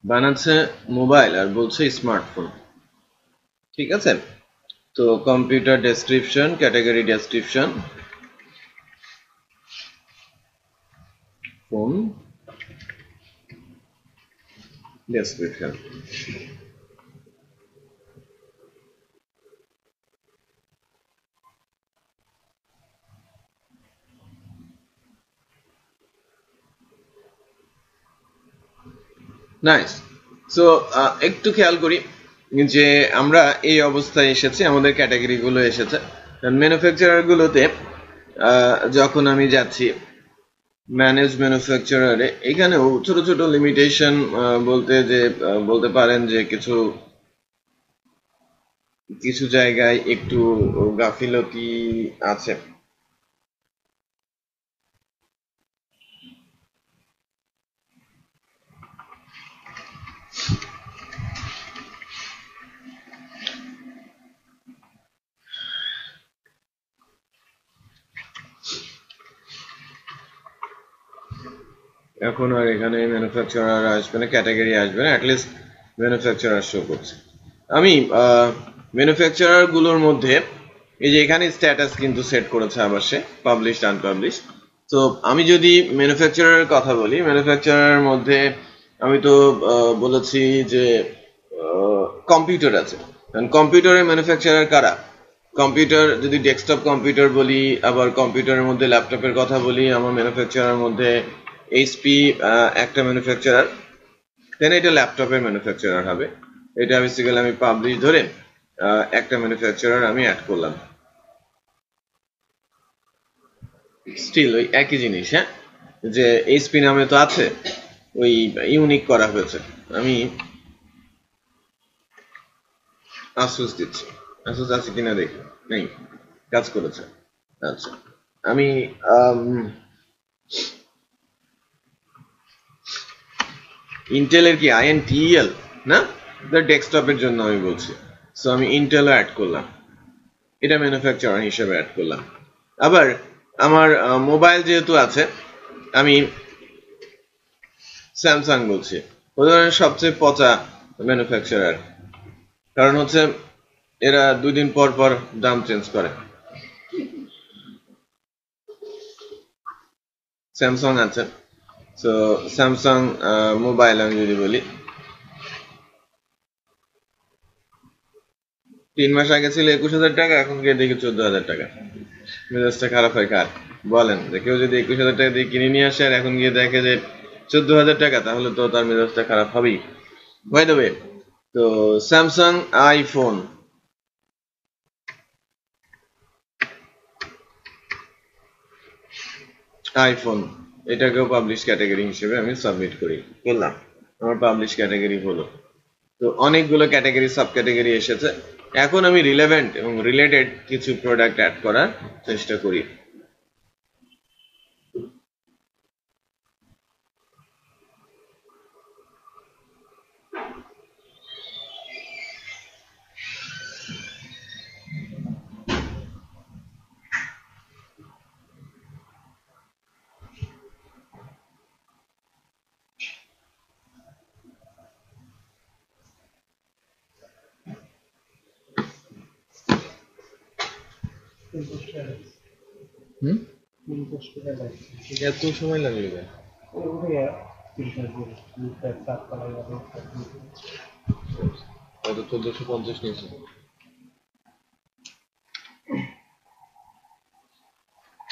বানাচ্ছে মোবাইল আর বলছে স্মার্টফোন। ঠিক আছে, তো computer description, category description, phone description. Nice. So একটু খেয়াল করি যে আমরা এই অবস্থায় এসেছি, আমাদের ক্যাটাগরি গুলো এসেছে। ম্যানুফ্যাকচারার গুলোতে যখন আমি যাচ্ছি ম্যানেজ ম্যানুফ্যাকচারারে, এখানেও ছোট ছোট লিমিটেশন বলতে যে বলতে পারেন যে কিছু জায়গায় একটু গাফিলতি আছে। এখন আর এখানে ম্যানুফ্যাকচারার আসবে না, ক্যাটাগরি আসবে না, অ্যাটলিস্ট ম্যানুফ্যাকচারার শো করছে। আমি ম্যানুফ্যাকচারার গুলোর মধ্যে এই যে এখানে স্ট্যাটাস কিন্তু সেট করেছে আবার সে, পাবলিশড আনপাবলিশড। তো আমি যদি ম্যানুফ্যাকচারারের কথা বলি, ম্যানুফ্যাকচারারের মধ্যে আমি তো বলেছি যে কম্পিউটার আছে। কম্পিউটারের ম্যানুফ্যাকচারার কারা? কম্পিউটার যদি ডেস্কটপ কম্পিউটার বলি, আবার কম্পিউটারের মধ্যে ল্যাপটপের কথা বলি, আমার ম্যানুফ্যাকচারার মধ্যে এইচপি একটা ম্যানুফ্যাকচারার, দেন এটা ল্যাপটপের ম্যানুফ্যাকচারার হবে। এটা বেসিক্যালি আমি পাবলিশ ধরে একটা ম্যানুফ্যাকচারার আমি অ্যাড করলাম। স্টিল ওই একই জিনিস, হ্যাঁ, যে এইচপি নামে তো আছে, ওই ইউনিক করা হয়েছে। আমি আসুস দিচ্ছি, আসুস আছে কিনা দেখি, নেই, কাজ করেছে। আচ্ছা, আমি ইন্টেলের কি INTEL না, ডেস্কটপের জন্য আমি বলছি। সো আমি ইন্টেল অ্যাড করলাম, এটা ম্যানুফ্যাকচারার হিসেবে অ্যাড করলাম। আবার আমার মোবাইল যেহেতু আছে, আমি স্যামসাং বলছি, ওদের সবচেয়ে পচা ম্যানুফ্যাকচারার, কারণ হচ্ছে এরা 2 দিন পর পর দাম চেঞ্জ করে। স্যামসাং আছে, তো স্যামসাং মোবাইল আমি যদি বলি, 3 মাস আগে ছিল 21,000 টাকা, এখন গিয়ে দেখি 14,000 টাকা। মেজাজটা খারাপ হয় কার বলেন? যে কেউ যদি 21,000 টাকা দিয়ে কিনে নিয়ে আসে আর এখন গিয়ে দেখে যে 14,000 টাকা, তাহলে তো তার মেজাজটা খারাপ হবেই। বাই দ্য ওয়ে, তো স্যামসাং আইফোন এটাকেও পাবলিশ ক্যাটাগরি হিসেবে আমি সাবমিট করলাম, আমার পাবলিশ ক্যাটাগরি হলো। তো অনেকগুলো ক্যাটাগরি সাব ক্যাটাগরি এসেছে। এখন আমি রিলেভেন্ট এবং রিলেটেড কিছু প্রোডাক্ট অ্যাড করার চেষ্টা করি। এত সময় লাগবে? হয়তো 1450 নিয়েছে।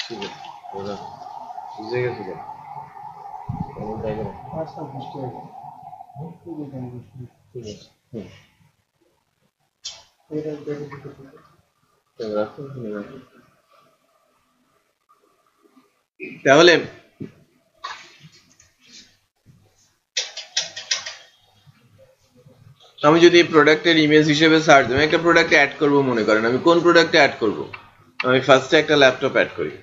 ঠিক আছে, ওরা বুঝে গেছে তো। কেমন তাই করে? ঠিক আছে। রাখুন, রাখুন। তাহলে আমি যদি প্রোডাক্টের ইমেজ হিসেবে সার্চ দিই, একটা প্রোডাক্ট অ্যাড করব মনে করেন, আমি কোন প্রোডাক্টে অ্যাড করব? আমি ফার্স্টে একটা ল্যাপটপ অ্যাড করি।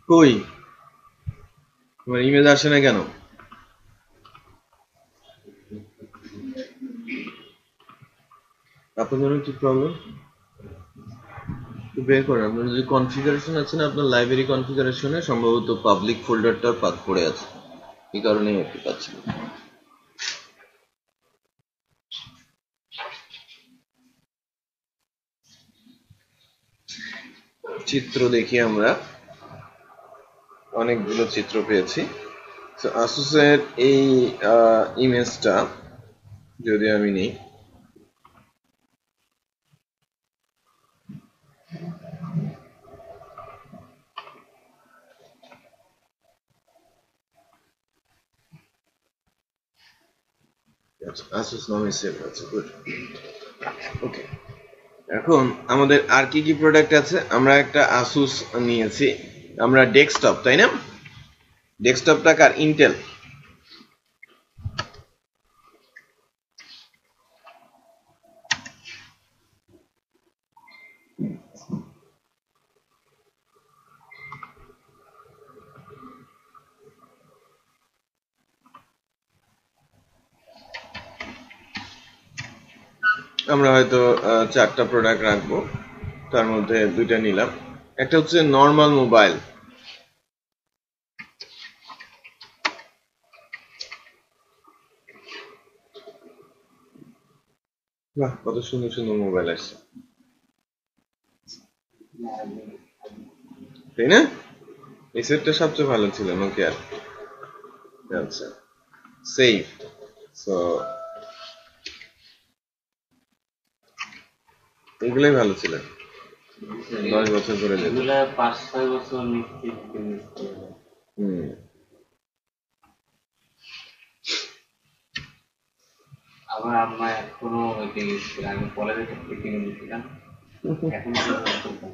কই তোমার ইমেজ আসে না কেন? আপনাদের কি প্রবলেম? বের করেন। আপনার যে কনফিগারেশন আছে না, আপনার লাইব্রেরি কনফিগারেশনে সম্ভবত পাবলিক ফোল্ডারটা পাক পড়ে আছে, এই কারণেই একটু পাচ্ছি না। চিত্র দেখি, আমরা অনেকগুলো চিত্র পেয়েছি। আসুসের এই ইমেজটা যদি আমি নিই, আসুস নামে সেভ আছে, গুড। ওকে, এখন আমাদের আর কি কি প্রোডাক্ট আছে? আমরা একটা আসুস নিয়েছি, আমরা ডেস্কটপ, তাই না? ডেস্কটপটা কার? ইন্টেল। আমরা হয়তো 4টা প্রোডাক্ট রাখবো, তার মধ্যে 2টা নিলাম। একটা হচ্ছে নর্মাল মোবাইল। বাহ, কত সুন্দর সুন্দর মোবাইল আসছে, তাই না? এই সেটটা সবচেয়ে ভালো ছিল নোকিয়ার। আচ্ছা, সেফ। সো এগুলোই ভালো ছিল, 10 বছর ধরে যেত। এগুলা 5-6 বছর নিশ্চিত ইউজ করা যায়। আমার আম্মা এখনো ওইটা ইউজ করে। আমি কলেজে থাকতে কিনে দিয়েছিলাম, এখন চলতে।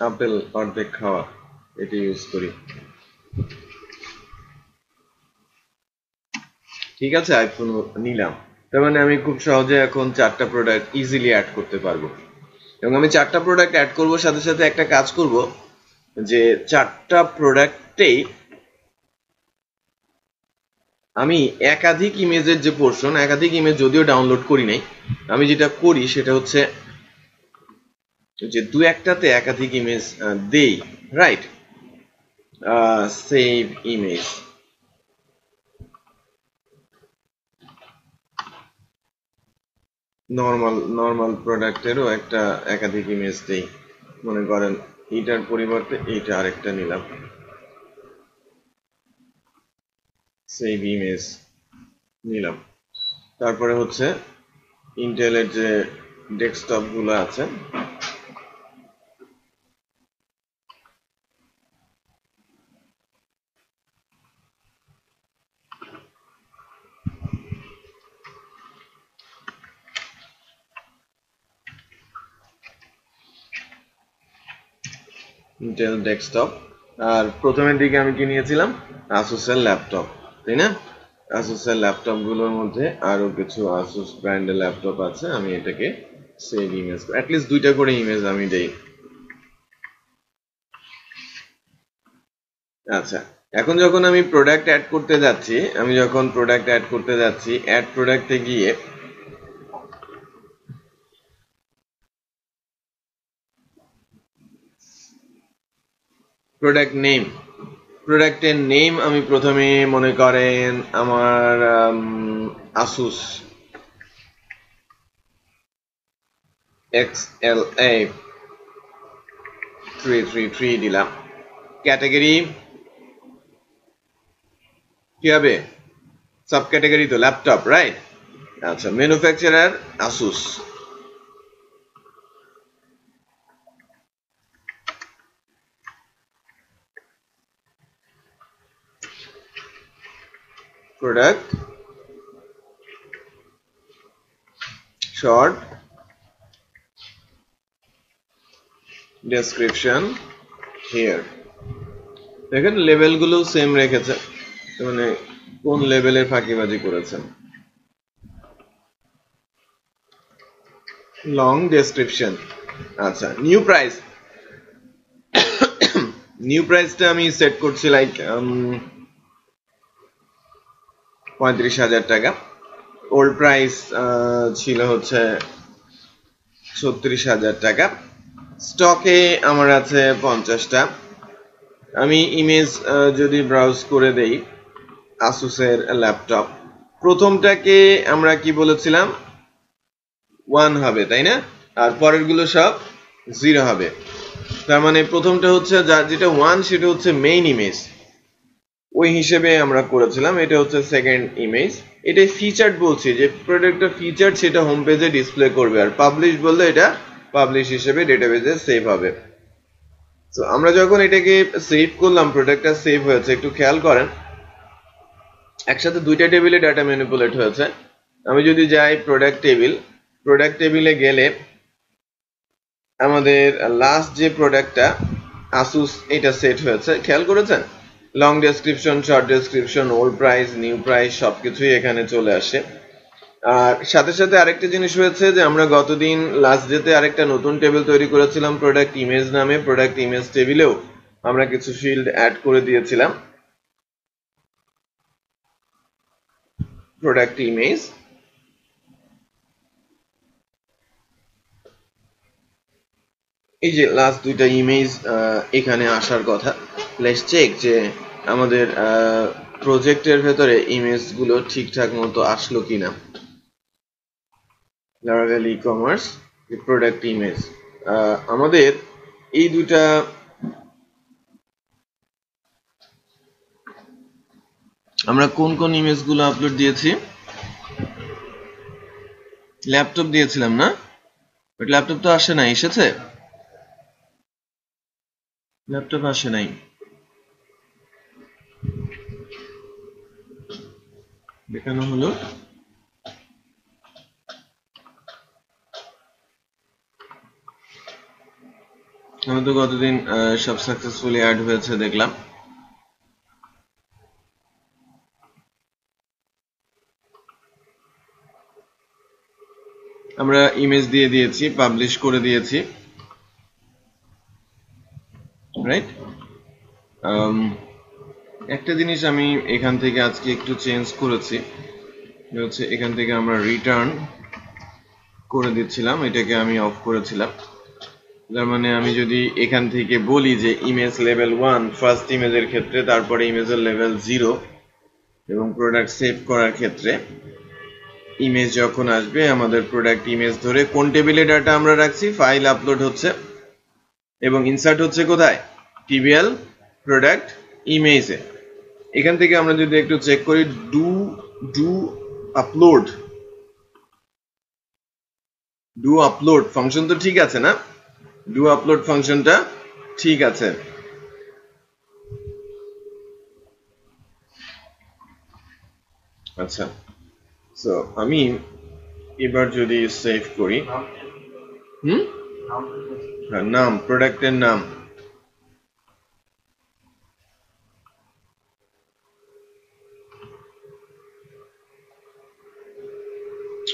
আপেল অর্ধেক খাওয়া, এটি ইউজ করি। ঠিক আছে, আইফোন নিলাম। তার মানে আমি খুব সহজে এখন 4টা প্রোডাক্ট ইজিলি অ্যাড করতে পারবো। এবং আমি 4টা প্রোডাক্ট অ্যাড করবো, সাথে সাথে একটা কাজ করব, যে 4টা প্রোডাক্টেই আমি একাধিক ইমেজের যে পোর্শন, একাধিক ইমেজ যদিও ডাউনলোড করি নাই, আমি যেটা করি সেটা হচ্ছে যে 2-1টাতে একাধিক ইমেজ দেই, রাইট? সেভ ইমেজ, নর্মাল প্রোডাক্টেরও একটা একাধিক ইমেজ দেই। মনে করেন এইটার পরিবর্তে এইটা আরেকটা নিলাম, সেভ ইমেজ নিলাম। তারপরে হচ্ছে ইন্টেলের যে ডেস্কটপ গুলো আছে ইন্টেল ডেস্কটপ, আর প্রথমের দিকে আমি কি নিয়েছিলাম আসুসের ল্যাপটপ, তাই না? আসুসের ল্যাপটপ গুলোর মধ্যে আরো কিছু আসুস ব্র্যান্ডের ল্যাপটপ আছে, আমি এটাকে সেভ ইমেজ অ্যাটলিস্ট 2টা করে ইমেজ আমি দেই। আচ্ছা, এখন যখন আমি প্রোডাক্ট অ্যাড করতে যাচ্ছি, অ্যাড প্রোডাক্টে গিয়ে প্রোডাক্টের নেম আমি প্রথমে মনে করেন আমার আসুস XLA 333 দিলাম। ক্যাটাগরি কি হবে? সাব ক্যাটাগরি তো ল্যাপটপ, রাইট? আচ্ছা, manufacturer Asus, product short description here. দেখেন লেভেল গুলো সেম রেখেছে, মানে কোন লেভেলের ফাঁকিবাজি করেছেন। Long description. আচ্ছা, নিউ প্রাইসটা আমি সেট করছি লাইক 35,000 টাকা। ওল্ড প্রাইস ছিল হচ্ছে 36,000 টাকা। স্টকে আমার আছে 50টা। আমি ইমেজ যদি ব্রাউজ করে দেই আসুসের ল্যাপটপ, প্রথমটাকে আমরা কি বলেছিলাম 1 হবে, তাই না? আর পরের গুলো সব 0 হবে। তার মানে প্রথমটা হচ্ছে যেটা 1 সেটা হচ্ছে মেইন ইমেজ, ওই হিসেবে আমরা করেছিলাম। এটা হচ্ছে সেকেন্ড ইমেজ। এটা ফিচার্ড বলছি, যে প্রোডাক্টটা ফিচার্ড সেটা হোম পেজে ডিসপ্লে করবে, আর পাবলিশ বললে এটা পাবলিশ হিসেবে ডেটাবেজে সেভ হবে। তো আমরা যখন এটাকে সেভ করলাম, প্রোডাক্টটা সেভ হয়েছে, একটু খেয়াল করেন একসাথে 2টা টেবিলে ডাটা ম্যানিপুলেট হয়েছে। আমি যদি যাই প্রোডাক্ট টেবিলে গেলে আমাদের লাস্ট যে প্রোডাক্টটা আসুস এটা সেট হয়েছে, খেয়াল করেছেন? Long description, short description, old price, new price সবকিছুই এখানে চলে আসে। আর সাথে সাথে আরেকটা জিনিস হয়েছে যে আমরা গতদিন লাস্ট ডেতে আরেকটা নতুন টেবিল তৈরি করেছিলাম প্রোডাক্ট ইমেজ নামে। প্রোডাক্ট ইমেজ টেবিলেও আমরা কিছু ফিল্ড অ্যাড করে দিয়েছিলাম। প্রোডাক্ট ইমেজ, এই যে লাস্ট 2টা ইমেজ এখানে আসার কথা। লেটস চেক যে আমাদের প্রজেক্টের ভেতরে ইমেজ গুলো ঠিকঠাক মতো আসলো কিনা। লারাভেল ই-কমার্স প্রোডাক্ট ইমেজ, আমাদের এই 2টা আমরা কোন কোন ইমেজ গুলো আপলোড দিয়েছি? ল্যাপটপ দিয়েছিলাম না? বাট ল্যাপটপ তো আসে নাই। এসেছে? ল্যাপটপ আসে নাই, দেখানো হলো। আমি তো গতদিন সব সাকসেসফুলি অ্যাড হয়েছে দেখলাম। আমরা ইমেজ দিয়ে দিয়েছি, পাবলিশ করে দিয়েছি, রাইট? একটা জিনিস আমি এখান থেকে আজকে একটু চেঞ্জ করেছি, হচ্ছে এখান থেকে আমরা রিটার্ন করে দিচ্ছিলাম, এটাকে আমি অফ করেছিলাম। তার মানে আমি যদি এখান থেকে বলি যে ইমেজ লেভেল 1 ফার্স্ট ইমেজের ক্ষেত্রে, তারপরে ইমেজের লেভেল 0, এবং প্রোডাক্ট সেভ করার ক্ষেত্রে ইমেজ যখন আসবে আমাদের প্রোডাক্ট ইমেজ ধরে কোন টেবিলে ডাটা আমরা রাখছি, ফাইল আপলোড হচ্ছে এবং ইনসার্ট হচ্ছে কোথায়? টিবিএল প্রোডাক্ট ইমেজে। এখান থেকে আমরা যদি একটু চেক করি, ডু আপলোড ফাংশন তো ঠিক আছে না? ডু আপলোড ফাংশনটা ঠিক আছে। আচ্ছা, সো আমি এবার যদি সেভ করি, হ্যাঁ, নাম, প্রোডাক্টের নাম।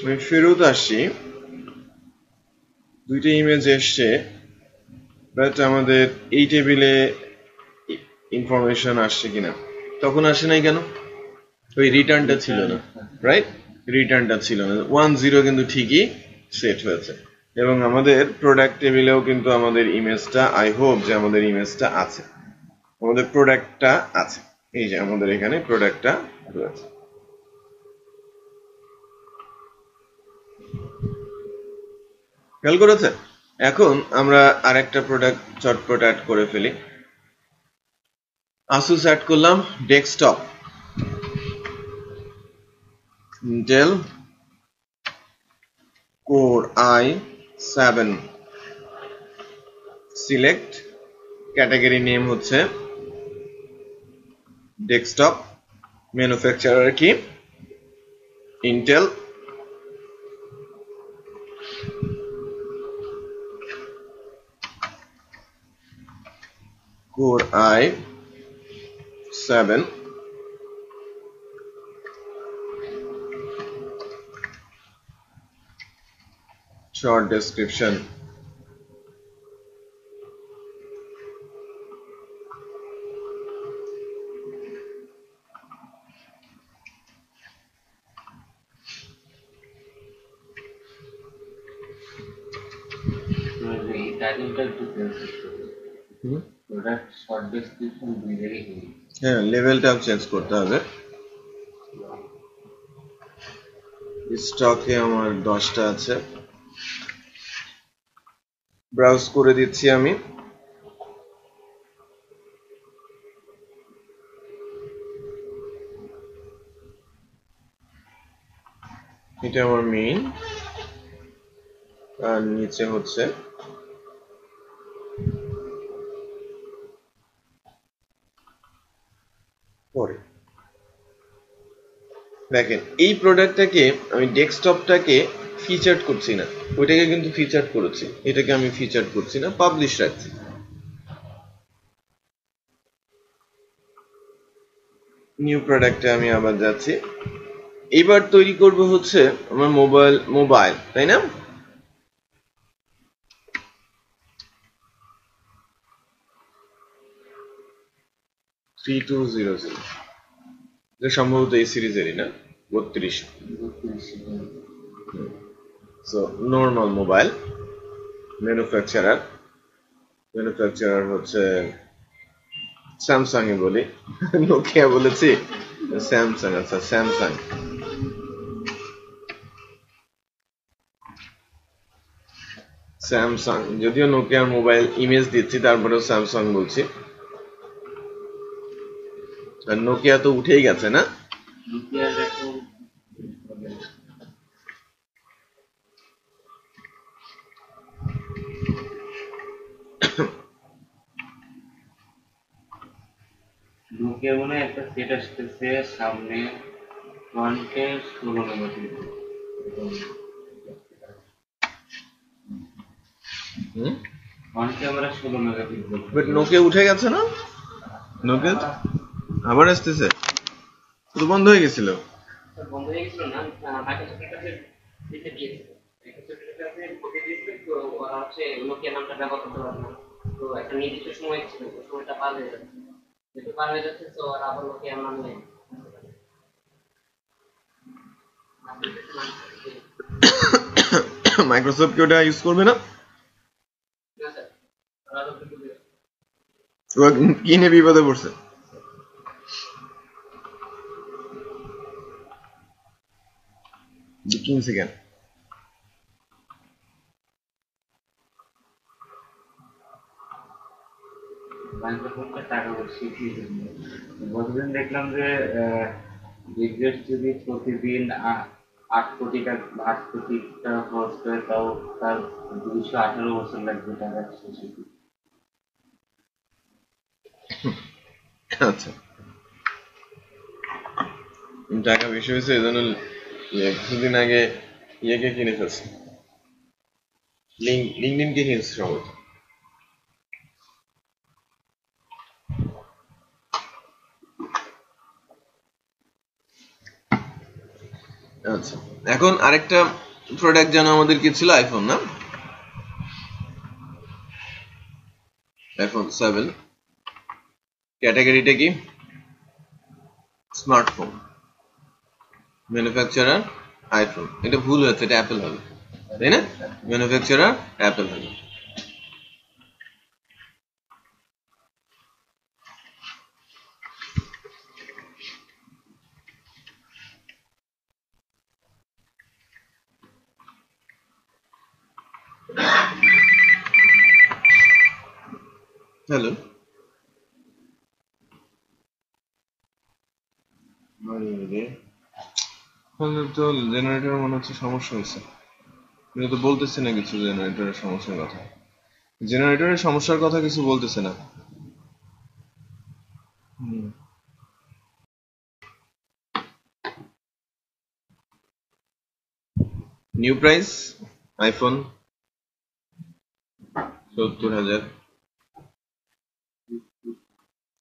আমি ফেরত আসি, দুইটা ইমেজ এসছে, বাট আমাদের এই টেবিলে ইনফরমেশন আসছে কিনা? তখন আসে নাই কেন? ওই রিটার্নটা ছিল না, রাইট? রিটার্নটা ছিল না। 10 কিন্তু ঠিকই সেট হয়েছে, এবং আমাদের প্রোডাক্ট টেবিলেও কিন্তু আমাদের ইমেজটা, আই হোপ যে আমাদের ইমেজটা আছে, আমাদের প্রোডাক্টটা আছে। এই যে আমাদের এখানে প্রোডাক্টটা রয়েছে। খেয়াল করেছে? এখন আমরা আরেকটা প্রোডাক্ট চটপট অ্যাড করে ফেলি। আসুস অ্যাড করলাম desktop, Intel core i7, select, category name হচ্ছে ডেস্কটপ, ম্যানুফ্যাকচারার কি? Intel, core i7, short description, এই টাইটেলটা একটু চেঞ্জ করতে হবে। প্রোডাক্ট শর্ট ডেসক্রিপশন দুই জায়গায় হিন্দি। হ্যাঁ, লেভেলটাও চেঞ্জ করতে হবে। স্টকে আমার 10টা আছে, ব্রাউজ করে দিচ্ছি আমি। এটা আমার মেইন, আর নিচে হচ্ছে পরে। দেখেন, এই প্রোডাক্টটাকে আমি ডেস্কটপটাকে ফিচার্ড করছি না, ওইটাকে কিন্তু ফিচার্ড করেছি, এটাকে আমি ফিচার্ড করছি না, পাবলিশ রাখছি। নিউ প্রোডাক্টে আমি আবার যাচ্ছি। এবার তৈরি করব হচ্ছে আমার মোবাইল, তাই না? থ্রি টু জিরো জিরো, সম্ভবত এই সিরিজেরই না, 32। সো নর্মাল মোবাইল, ম্যানুফ্যাকচারার হচ্ছে স্যামসাং এ বলি, নোকিয়া বলেছি, স্যামসাং। আচ্ছা, স্যামসাং, যদিও নোকিয়ার মোবাইল ইমেজ দিচ্ছি, তারপরেও স্যামসাং বলছি। আর নোকিয়া তো উঠেই গেছে না? নোকিয়ার এখন নোকিয়ার মনে হয় একটা সেট আসতেছে সামনে, ফ্রন্টে 16 megapixel. Front camera 16 megapixel. But Nokia উঠে গেছে না? নোকিয়া আবার আসতেছে, তো বন্ধ হয়ে গেছিল। বন্ধ হয়ে গেছিল না, মাইক্রোসফটের কাছে দিতে দিয়েছিল। মাইক্রোসফটের কাছে বলে দিয়েছিল, তো ওরা হচ্ছে নোকিয়া নামটা ব্যবহার করতে পারবে না। তো একটা নির্দিষ্ট সময় ছিল, ওই সময়টা পার হয়ে যাচ্ছে, যেহেতু পার হয়ে যাচ্ছে তো ওরা আবার নোকিয়া নাম নেই। মাইক্রোসফট কি ওটা ইউজ করবে না? ওরা কিনে বিপদে পড়ছে। কিনছে কেন? টাকা বেশি গতদিন দেখলাম যে বিদেশ যদি প্রতিদিন 8 কোটি টাকা খরচ করে তাও তার 218 বছর লাগবে টাকা শেষে। আচ্ছা, টাকা বেশি হয়েছে এই জন্য কিছুদিন আগে ইয়েকে কিনে ফেলছে, লিঙ্কডিন কে কিনেছে সম্ভবত। আচ্ছা, এখন আরেকটা প্রোডাক্ট যেন আমাদের কি ছিল, আইফোন না? আইফোন 7 ক্যাটাগরিটা কি? Smartphone, manufacturer iPhone. এটা ভুল হয়েছে, এটা অ্যাপেল হবে, তাই না? ম্যানুফ্যাকচারার অ্যাপেল হবে। হ্যালো, তো জেনারেটর মনে হচ্ছে সমস্যা হয়েছে। এটা তো বলতেছে না কিছু জেনারেটরের সমস্যার কথা, জেনারেটরের সমস্যার কথা কিছু বলতেছে না। New price iPhone 70,000,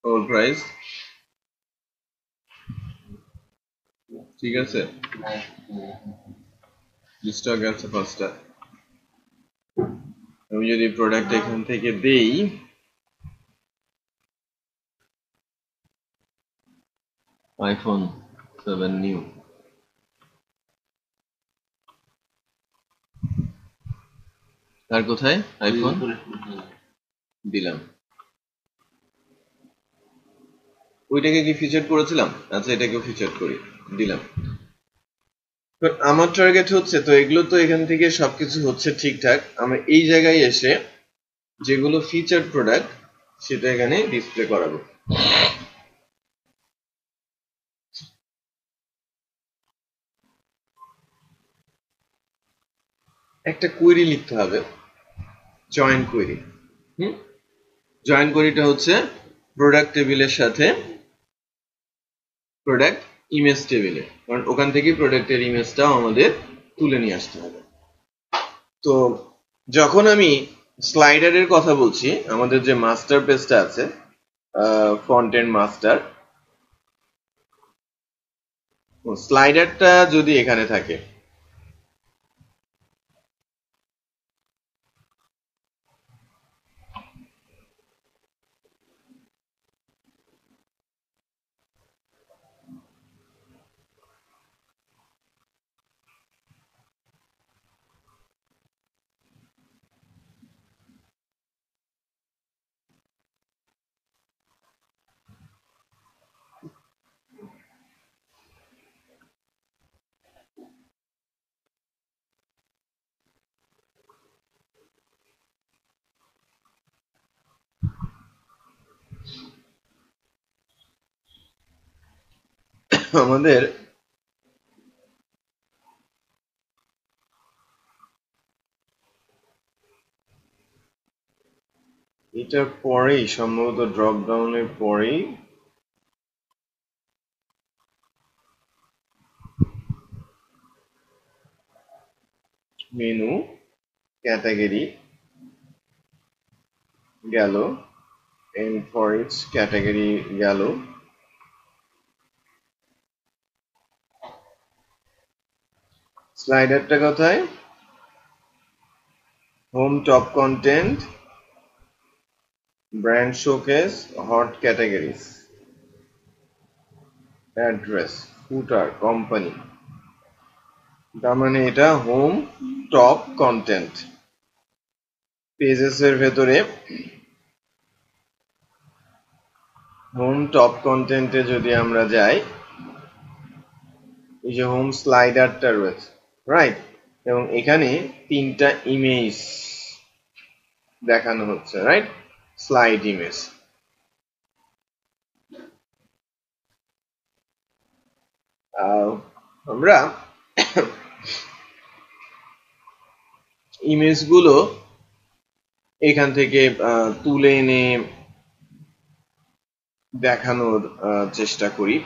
old price ঠিক আছে, স্টক আছে 5টা। আমি যদি প্রোডাক্ট এখান থেকে দেই, আইফোন 7 নিউ, আর কোথায় আইফোন দিলাম, ওইটাকে কি ফিচার করেছিলাম? আচ্ছা, এটাকেও ফিচার করি, দিলাম। আমার টার্গেট হচ্ছে, তো এগুলো তো এখান থেকে সবকিছু হচ্ছে ঠিকঠাক, আমরা এই জায়গায় এসে যেগুলো ফিচার প্রোডাক্ট সেটা এখানে ডিসপ্লে করাবো। একটা কোয়েরি লিখতে হবে, জয়েন কোয়েরি। জয়েন কোয়েরিটা হচ্ছে প্রোডাক্ট টেবিলের সাথে প্রোডাক্ট ইমেজ টেবিলে, কারণ ওখান থেকে প্রোডাক্টের ইমেজটাও আমাদের তুলে নিয়ে আসতে হবে। তো যখন আমি স্লাইডারের কথা বলছি, আমাদের যে মাস্টার পেজটা আছে, ফ্রন্ট এন্ড মাস্টার, স্লাইডারটা যদি এখানে থাকে, আমাদের এটার পরেই সম্ভবত ড্রপ ডাউনের পরেই মেনু ক্যাটাগরি গেল, এন্ড ফর ইটস ক্যাটাগরি গেল, স্লাইডারটা কোথায়? Home top content, brand showcase, hot categories, address, footer, company. তার মানে এটা হোম টপ কন্টেন্ট। পেজেস এর ভেতরে হোম টপ কন্টেন্টে যদি আমরা যাই, এই যে হোম স্লাইডারটা রয়েছে, রাইট, এবং এখানে 3টা ইমেজ দেখানো হচ্ছে, রাইট, স্লাইড ইমেজ। আমরা ইমেজগুলো এখান থেকে তুলে এনে দেখানোর চেষ্টা করি।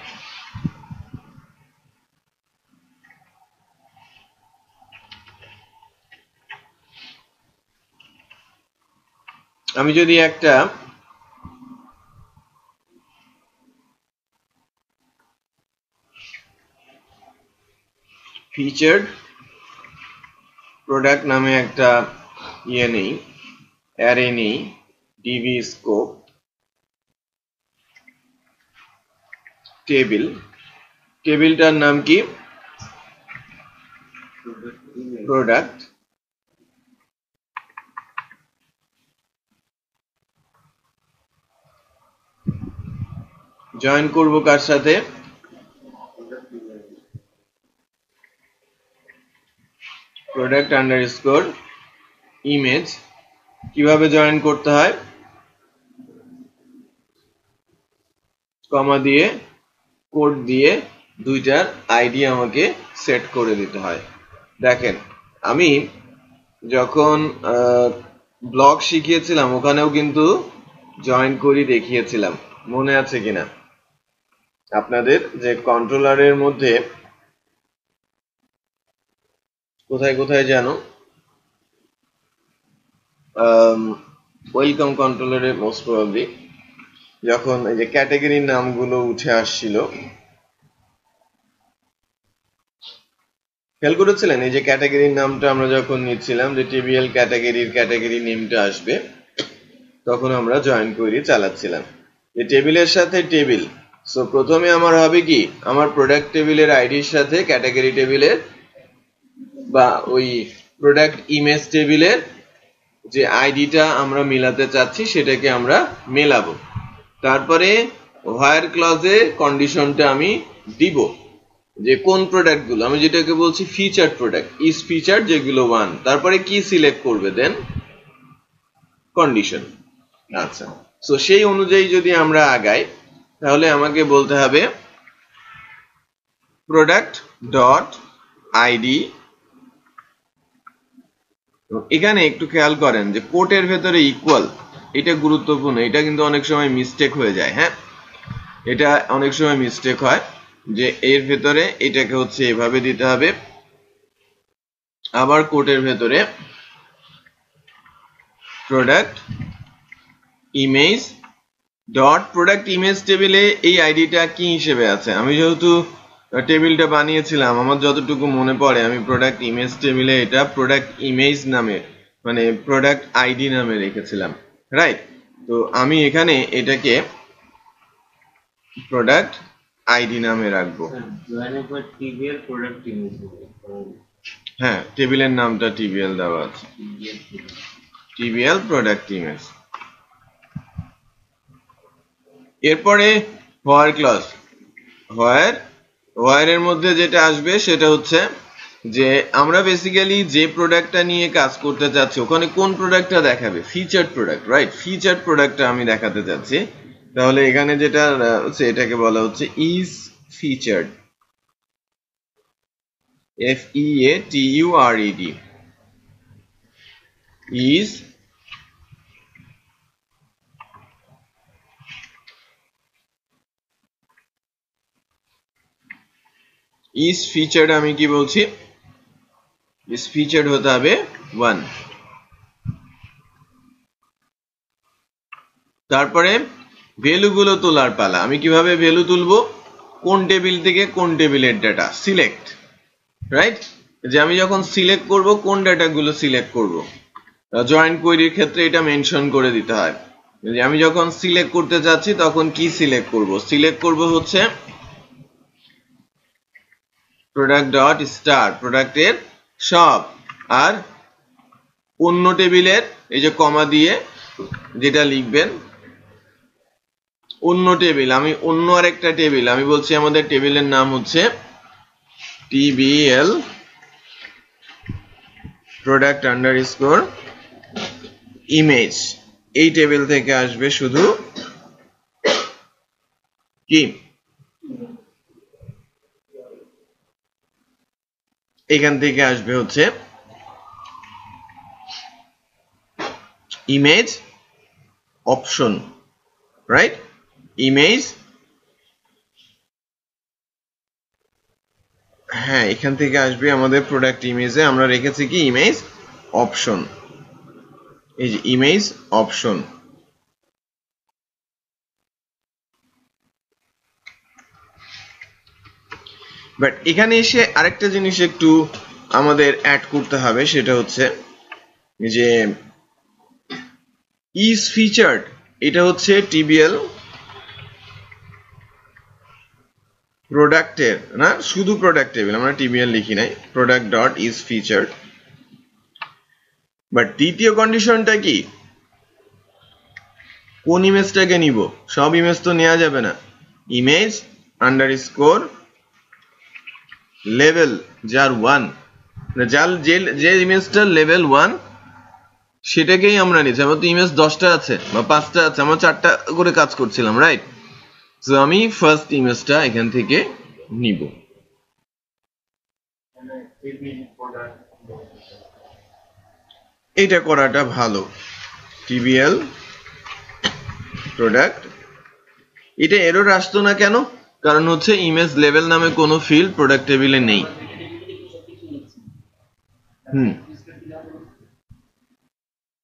আমি যদি একটা ফিচার্ড প্রোডাক্ট নামে একটা নেই, অ্যারে নেই, ডিভি স্কোপ টেবিলটার নাম কি? প্রোডাক্ট। জয়েন করব কার সাথে? Product underscore image. কিভাবে জয়েন করতে হয়? কমা দিয়ে কোড দিয়ে দুইটার আইডি আমাকে সেট করে দিতে হয়। দেখেন, আমি যখন ব্লগ শিখিয়েছিলাম ওখানেও কিন্তু জয়েন করি দেখিয়েছিলাম, মনে আছে কিনা আপনাদের? যে কন্ট্রোলারের মধ্যে কোথায় কোথায় যেন ওয়েলকাম কন্ট্রোলারে মোস্ট প্রবাবলি যখন এই যে ক্যাটাগরির নামগুলো উঠে আসছিল, খেয়াল করেছিলেন? এই যে ক্যাটাগরির নামটা আমরা যখন নিচ্ছিলাম, যে টিবিএল ক্যাটাগরির ক্যাটাগরি নেমটা আসবে, তখন আমরা জয়েন কোয়েরি চালাচ্ছিলাম। এই টেবিলের সাথে টেবিল, সো প্রথমে আমার হবে কি, আমার প্রোডাক্ট টেবিলের আইডির সাথে ক্যাটাগরি টেবিলের বা ওই প্রোডাক্ট ইমেজ টেবিলের যে আইডিটা আমরা মেলাতে চাচ্ছি সেটাকে আমরা মেলাবো। তারপরে হোয়ার ক্লজে কন্ডিশনটা আমি দিব যে কোন প্রোডাক্টগুলো, আমি যেটাকে বলছি ফিচার্ড প্রোডাক্ট, ইজ ফিচার্ড যেগুলো 1, তারপরে কি সিলেক্ট করবে, দেন কন্ডিশন। আচ্ছা, সো সেই অনুযায়ী যদি আমরা আগাই তাহলে আমাকে বলতে হবে প্রোডাক্ট ডট আইডি। এখানে একটু খেয়াল করেন যে কোটের ভেতরে ইকুয়াল, এটা গুরুত্বপূর্ণ, এটা কিন্তু অনেক সময় মিস্টেক হয়ে যায়। হ্যাঁ, এটা অনেক সময় মিস্টেক হয় যে এর ভেতরে এটাকে হচ্ছে এভাবে দিতে হবে, আবার কোটের ভেতরে product image dot product image টেবিলে এই আইডিটা কি হিসেবে আছে? আমি যেহেতু টেবিলটা বানিয়েছিলাম, আমার যতটুকু মনে পড়ে, আমি প্রোডাক্ট ইমেজ টেবিলে এটা প্রোডাক্ট ইমেজ নামে, মানে প্রোডাক্ট আইডি নামে রেখেছিলাম, রাইট? তো আমি এখানে এটাকে প্রোডাক্ট আইডি নামে রাখবো। হ্যাঁ, টেবিলের নামটা টিবিএল দেওয়া আছে, টিবিএল প্রোডাক্ট ইমেজ। এরপরে হোয়ার ক্লজ, হোয়ার এর মধ্যে যেটা আসবে সেটা হচ্ছে যে আমরা বেসিক্যালি যে প্রোডাক্টটা নিয়ে কাজ করতে চাচ্ছি ওখানে কোন প্রোডাক্টটা দেখাবে, ফিচার্ড প্রোডাক্ট, রাইট? ফিচার্ড প্রোডাক্টটা আমি দেখাতে চাচ্ছি, তাহলে এখানে যেটা হচ্ছে এটাকে বলা হচ্ছে is featured, FEATURED, is featured. আমি কি বলছি? ইজ ফিচার্ড হতে হবে 1। তারপরে ভ্যালু গুলো তোলার পালা। আমি কিভাবে ভ্যালু তুলবো? কোন টেবিল থেকে কোন টেবিলের ডাটা সিলেক্ট, রাইট? যে আমি যখন সিলেক্ট করব কোন ডাটা গুলো সিলেক্ট করব, জয়েন কোয়েরির ক্ষেত্রে এটা মেনশন করে দিতে হয় যে আমি যখন সিলেক্ট করতে যাচ্ছি তখন কি সিলেক্ট করব। সিলেক্ট করব হচ্ছে প্রোডাক্ট ডট স্টার, প্রোডাক্টের সব, আর অন্য টেবিলের এই যে কমা দিয়ে যেটা লিখবেন অন্য টেবিল, আমি অন্য আরেকটা টেবিল, আমি বলছি আমাদের টেবিলের নাম হচ্ছে TBL প্রোডাক্ট আন্ডারস্কোর ইমেজ। এই টেবিল থেকে আসবে শুধু কি এখান থেকে আসবে হচ্ছে ইমেজ অপশন, রাইট? ইমেজ, হ্যাঁ, এখান থেকে আসবে আমাদের প্রোডাক্ট ইমেজে আমরা রেখেছি কি ইমেজ অপশন, এই যে ইমেজ অপশন। বাট এখানে এসে আরেকটা জিনিস একটু আমাদের অ্যাড করতে হবে, সেটা হচ্ছে যে ইজ ফিচার্ড, এটা হচ্ছে টিবিএল প্রোডাক্টের না, শুধু প্রোডাক্ট টেবিল, আমরা টিবিএল লিখি নাই, product dot is featured. But দ্বিতীয় কন্ডিশনটা কি, কোন ইমেজটাকে নিব? সব ইমেজ তো নেওয়া যাবে না। ইমেজ আন্ডার স্কোর লেভেল যার 1, যার যে ইমেজটার লেভেল 1 সেটাকেই আমরা নিচ্ছি। আমার তো ইমেজ 10টা আছে বা 5টা আছে, আমরা 4টা করে কাজ করছিলাম, রাইট? তো আমি ফার্স্ট ইমেজটা এখান থেকে নিব। এটা করাটা ভালো, টিবিএল প্রোডাক্ট। এটা এরর আসতো না কেন? কারণ হচ্ছে ইমেজ লেভেল নামে কোনো ফিল্ড প্রোডাক্ট টেবিলে নেই।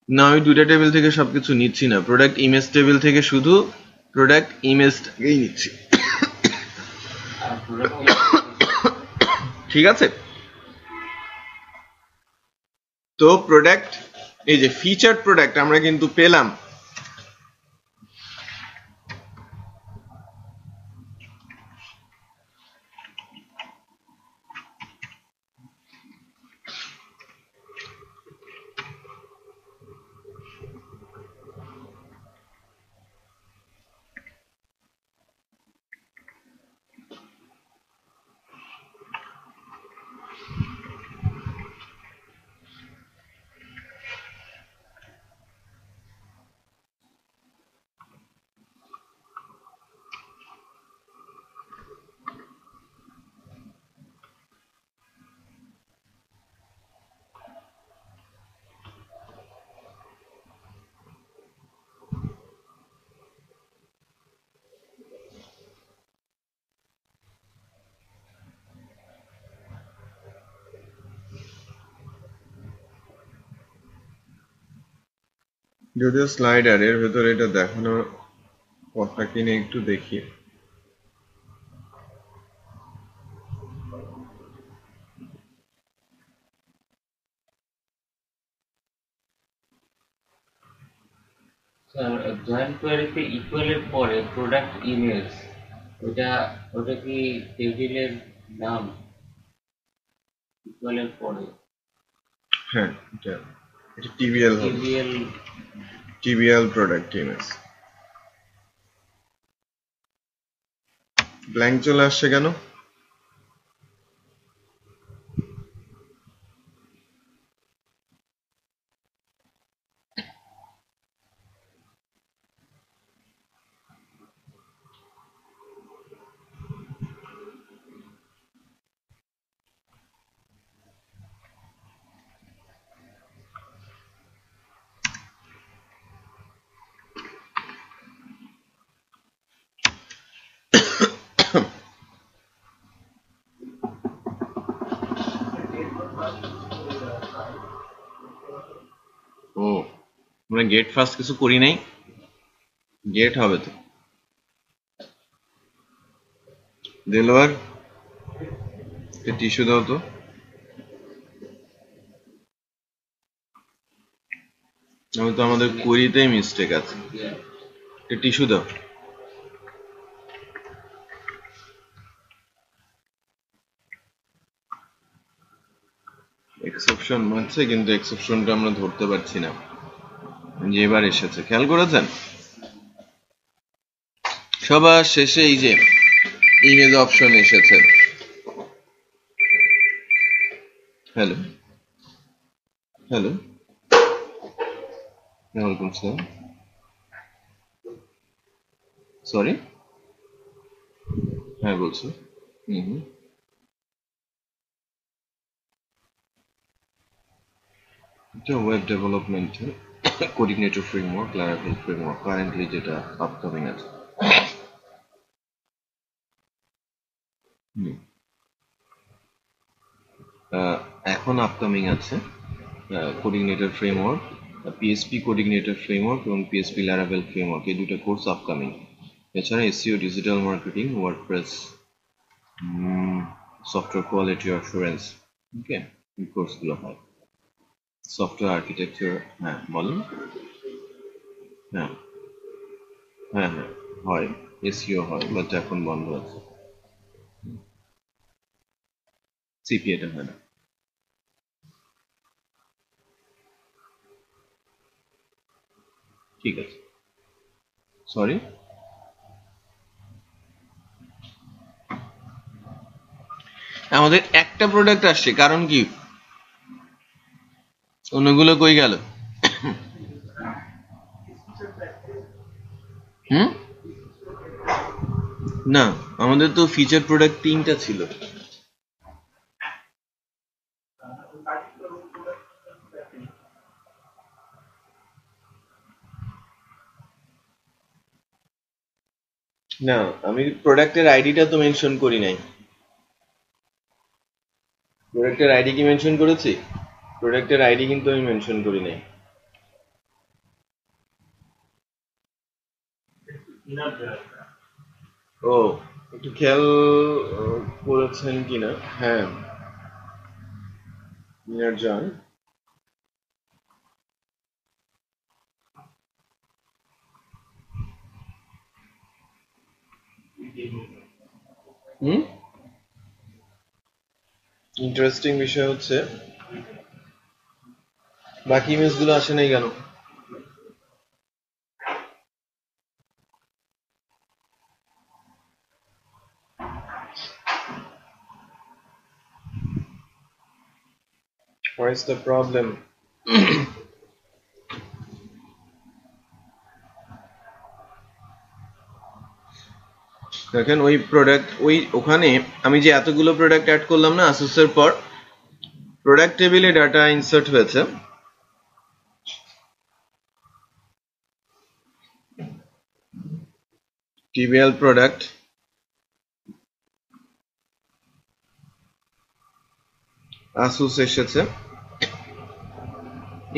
না, আমি দুইটা টেবিল থেকে সবকিছু নিচ্ছি না, প্রোডাক্ট ইমেজ টেবিল থেকে শুধু প্রোডাক্ট ইমেজটাকেই নিচ্ছি। ঠিক আছে, তো প্রোডাক্ট, এই যে ফিচার্ড প্রোডাক্ট আমরা কিন্তু পেলাম। যদিও স্লাইডার এর ভেতরে এটা দেখানোর কথা কিনে একটু দেখি। জয়েন্ট কোয়ারিতে ইকুয়ালের পরে প্রোডাক্ট ইমেজ, ওটা ওটা কি টেবিলের নাম? ইকুয়ালের পরে হ্যাঁ, এটা টিবিএল হবে, TBL. TBL product image. Blank চলে আসছে কেন? ও, আমরা গেট ফার্স্ট কিছু করি নাই, গেট হবে তো। দেলোয়ার, টিস্যু দাও তো। আমি তো আমাদের কোয়েরিতেই মিস্টেক আছে, টিস্যু দাও। এক্সেপশন আছে, কিন্তু এক্সেপশনটা আমরা ধরতে পারছি না যে এবার এসেছে, খেয়াল করেছেন? সবার শেষে এই যে ইমেজ অপশন এসেছে। হ্যালো হ্যালো, ওয়ালাইকুম আসসালাম। সরি, হ্যাঁ বলছি। হুম হুম এটা web development CodeIgniter framework, Laravel framework currently যেটা আপকামিং আছে। এখন আপকামিং আছে CodeIgniter framework, PHP CodeIgniter framework এবং পিএসপি লারাভেল ফ্রেমওয়ার্ক, এই দুটো কোর্স আপকামিং। এছাড়া SEO, digital marketing, WordPress, software quality assurance, okay, এই কোর্সগুলো হয়। সফটওয়্যার আর্কিটেকচার, হ্যাঁ বলেন। হ্যাঁ হ্যাঁ হ্যাঁ হয়, এসইও হয়, বাট এখন বন্ধ আছে। সিপিএটা হয় না। ঠিক আছে, সরি। আমাদের একটা প্রোডাক্ট আসছে, কারণ কি অন্যগুলো কই গেল? হুম, না, আমাদের তো ফিচার প্রোডাক্ট 3টা ছিল। না, আমি প্রোডাক্টের আইডিটা তো মেনশন করি নাই। প্রোডাক্টের আইডি কি মেনশন করেছি? প্রোডাক্টের আইডি কিন্তু আমি মেনশন করি নাই। ও, একটু খেয়াল করেছেন কিনা? হ্যাঁ, মিনার জন। হুম, ইন্টারেস্টিং বিষয় হচ্ছে বাকি ইমেজগুলো আসে নাই কেন? What is the problem? দেখেন ওই প্রোডাক্ট, ওখানে আমি যে এতগুলো প্রোডাক্ট অ্যাড করলাম না আসুসের পর, প্রোডাক্ট টেবিলে ডাটা ইনসার্ট হয়েছে। টিবিএল প্রোডাক্ট, আসুস এসেছে,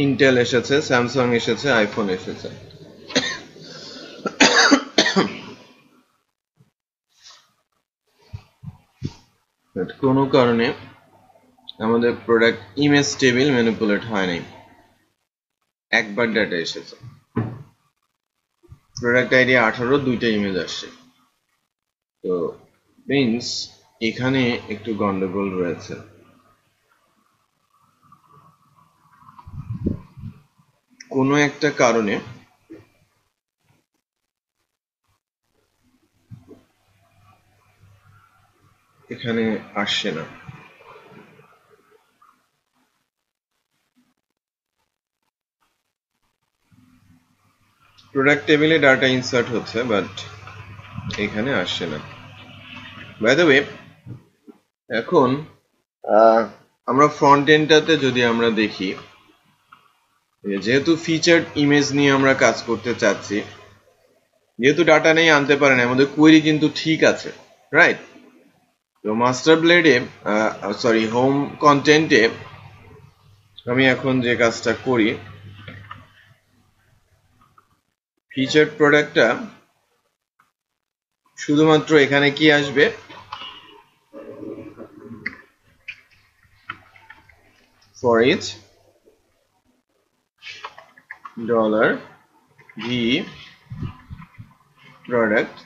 ইন্টেল এসেছে, স্যামসাং এসেছে, আইফোন এসেছে। কোনো কারণে আমাদের প্রোডাক্ট ইমেজ টেবিল ম্যানিপুলেট হয় নাই, একবার ডাটা এসেছে। প্রোডাক্ট আইডি 18, 2টা ইমেজ আসছে। তো মিন্স এখানে একটু গন্ডগোল রয়েছে। কোনো একটা কারণে এখানে আসছে না। প্রোডাক্ট টেবিলে ডাটা ইনসার্ট হচ্ছে, বাট এখানে আসছে না। বাই দ্য ওয়ে, এখন আমরা ফ্রন্ট এন্ডটাতে যদি আমরা দেখি, যেহেতু ফিচার্ড ইমেজ নিয়ে আমরা কাজ করতে চাচ্ছি, যেহেতু ডাটা নেই আনতে পারেন, আমাদের কোয়েরি কিন্তু ঠিক আছে, রাইট? তো মাস্টার ব্লেডে, সরি, হোম কন্টেন্টে আমি এখন যে কাজটা করি, ফিচার্ড প্রোডাক্টটা শুধুমাত্র এখানে কি আসবে, for each dollar V product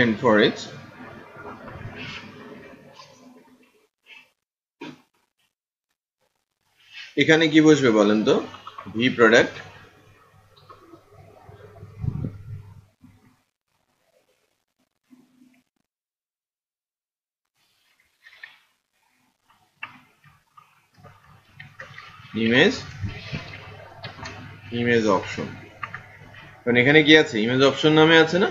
and for its এখানে কি বসবে বলেন তো? V product image image option, কারণ এখানে কি আছে, ইমেজ অপশন নামে আছে না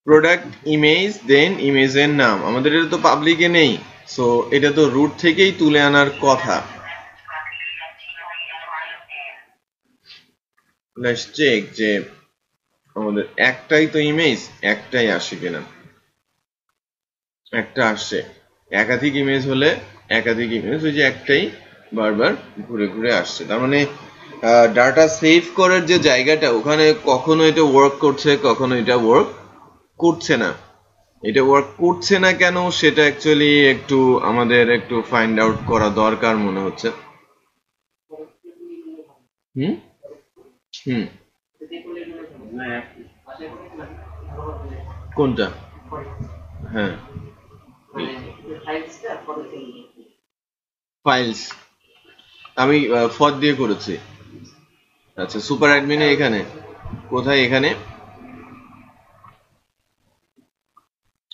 প্রোডাক্ট ইমেজ, দেন ইমেজের নাম। আমাদের এটা তো পাবলিকে নেই, সো এটা তো রুট থেকেই তুলে আনার কথা। লেটস চেক যে আমাদের একটাই তো ইমেজ, একটাই আসে কিনা। একটা আসছে, একাধিক ইমেজ হলে একাধিক ইমেজ, ওই যে একটাই বারবার ঘুরে ঘুরে আসছে। তার মানে ডাটা সেভ করার যে জায়গাটা, ওখানে কখনো এটা ওয়ার্ক করছে, কখনো এটা ওয়ার্ক করছে না। এটা ওয়ার্ক করছে না কেন, সেটা অ্যাকচুয়ালি একটু আমাদের একটু ফাইন্ড আউট করা দরকার মনে হচ্ছে। হুম হুম না, কোনটা? হ্যাঁ, ফাইলস আমি ফর দিয়ে করেছি। আচ্ছা, সুপার অ্যাডমিনে এখানে কোথায়? এখানে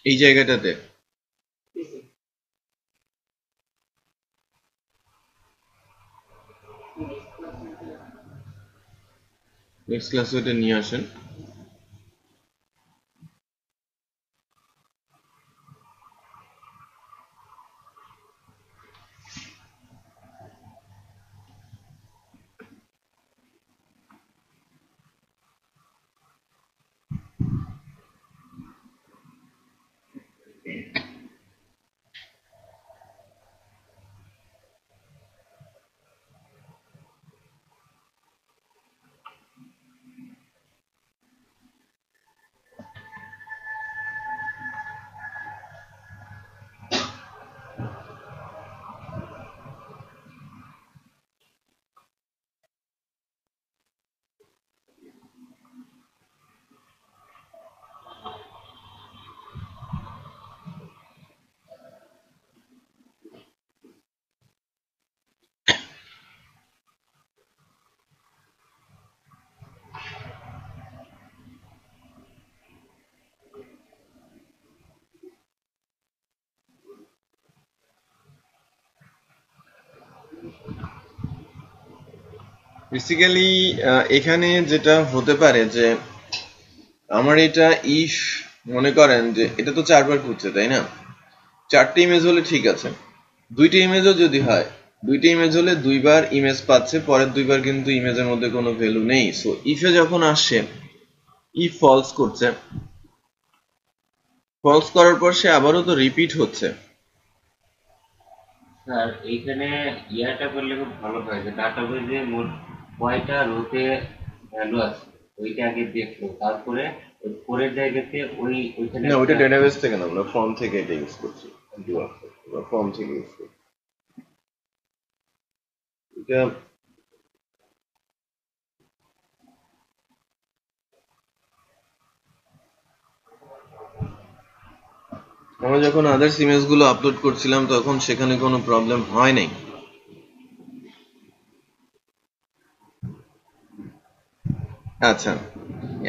এই জায়গাটাতে নেক্সট ক্লাসে এটা নিয়ে আসেন। বেসিক্যালি এখানে যেটা হতে পারে যে আমার এটা ইফ মনে করেন যে এটা তো 4বার খুঁজছে, তাই না? 4টে ইমেজ হলে ঠিক আছে, 2টে ইমেজও যদি হয়, 2টে ইমেজ হলে 2বার ইমেজ পাচ্ছে, পরের 2বার কিন্তু ইমেজের মধ্যে কোনো ভ্যালু নেই। সো ইফে যখন আসছে, ইফ ফলস করছে, ফলস করার পর সে আবারও তো রিপিট হচ্ছে। স্যার এইখানে ইয়াটা করলে খুব ভালো হয় যে ডাটাবেজে মোট কয়টা রোতে ভ্যালু আছে ওইটা আগে দেখলো, তারপরে ওই পরের জায়গাতে ওইখানে না, ওইটা ডেটাবেস থেকে না, আমরা ফর্ম থেকে এটা ইউজ করছি। ফর্ম থেকে ইউজ করছি এটা। আমরা যখন আদার্স ইমেজ গুলো আপলোড করছিলাম তখন সেখানে কোনো প্রবলেম হয় নাই। আচ্ছা,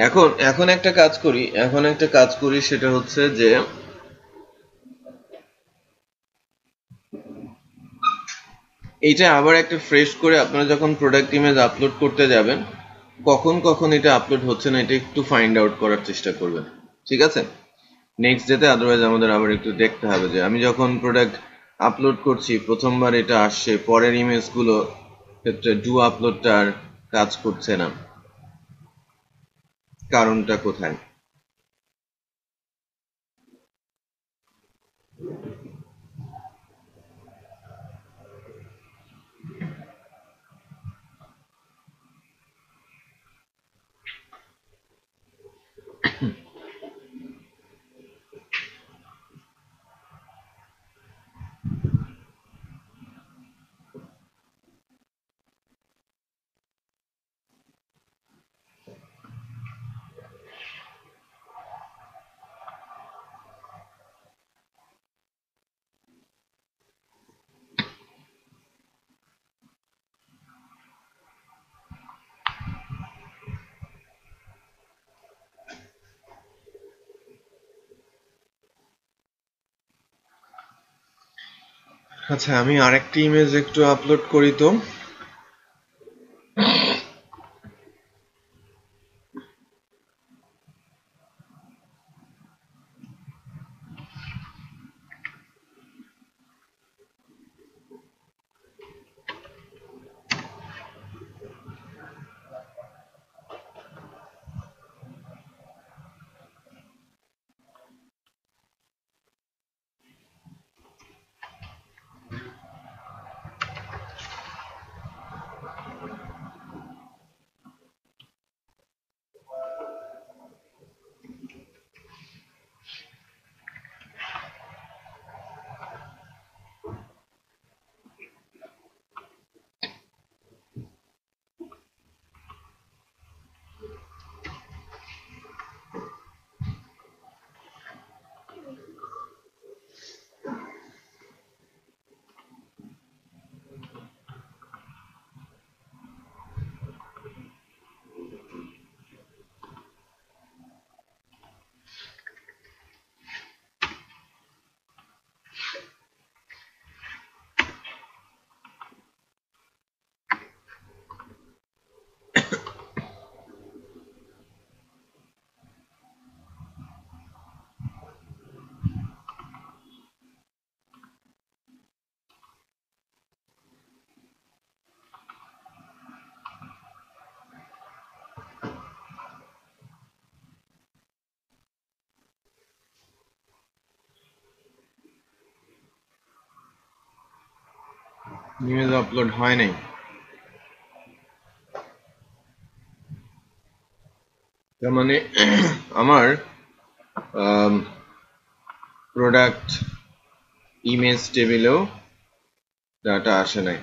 এখন এখন একটা কাজ করি, সেটা হচ্ছে যে এইটা আবার একটা ফ্রেশ করে আপনারা যখন প্রোডাক্ট ইমেজ আপলোড করতে যাবেন, কখন কখন এটা আপলোড হচ্ছে না এটা একটু ফাইন্ড আউট করার চেষ্টা করবেন, ঠিক আছে? নেক্সট ডেতে, আদারওয়াইজ আমাদের আবার একটু দেখতে হবে যে আমি যখন প্রোডাক্ট আপলোড করছি প্রথমবার এটা আসছে, পরের ইমেজগুলো ক্ষেত্রে ডু আপলোডটা আর কাজ করছে না, কারণটা কোথায়? আচ্ছা, আমি আরেকটি ইমেজ একটু আপলোড করি তো। ইমেজ আপলোড হয় নাই। তার মানে আমার প্রোডাক্ট ইমেজ টেবিলেও ডাটা আসে নাই।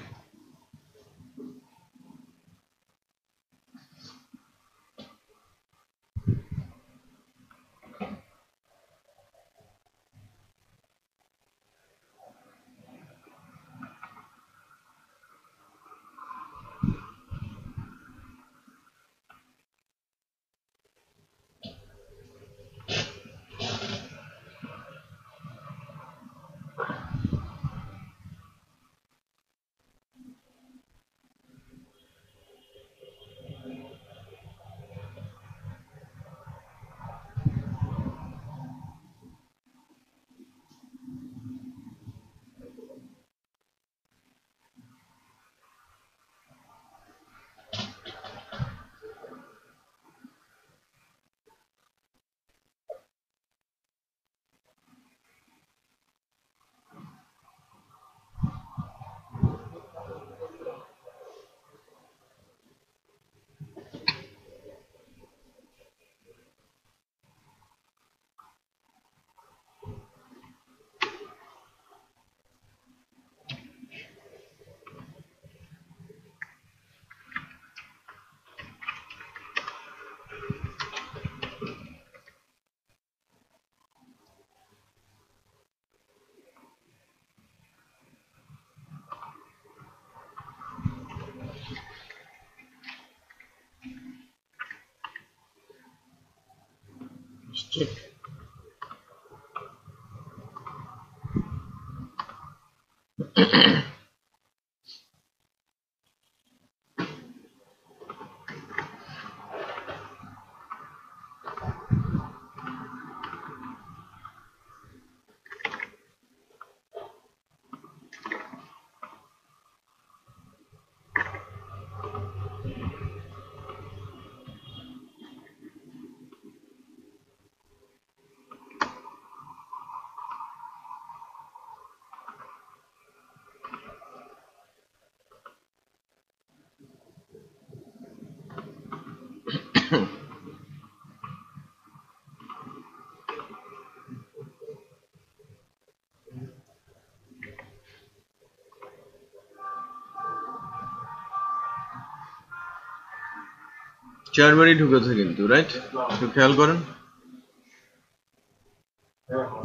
চারবারই ঢুকেছে কিন্তু, রাইট? একটু খেয়াল করেন,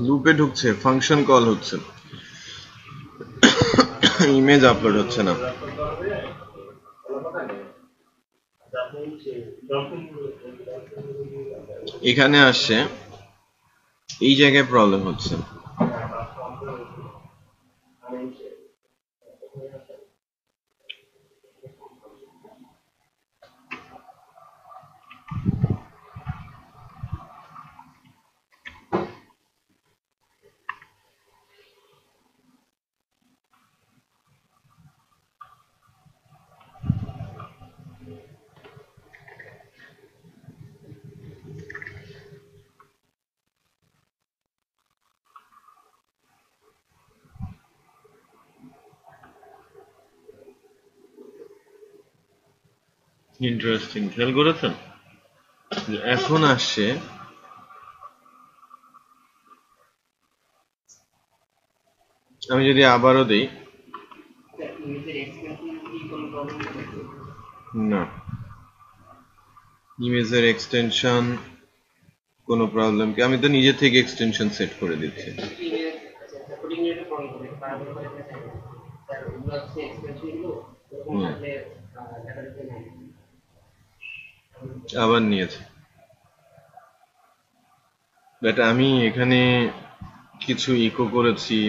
লুপে ঢুকছে, ফাংশন কল হচ্ছে, ইমেজ আপলোড হচ্ছে না। এখানে আসছে, এই জায়গায় প্রবলেম হচ্ছে। ইন্টারেস্টিং, খেয়াল করেছেন? এখন আসছে আমি যদি আবারও দিই, না ইমেজের এক্সটেনশন কোনো প্রবলেম কি? আমি তো নিজে থেকে এক্সটেনশন সেট করে দিচ্ছি। আবার নিয়েছে, বাট আমি এখানে কিছু ইকো করেছি।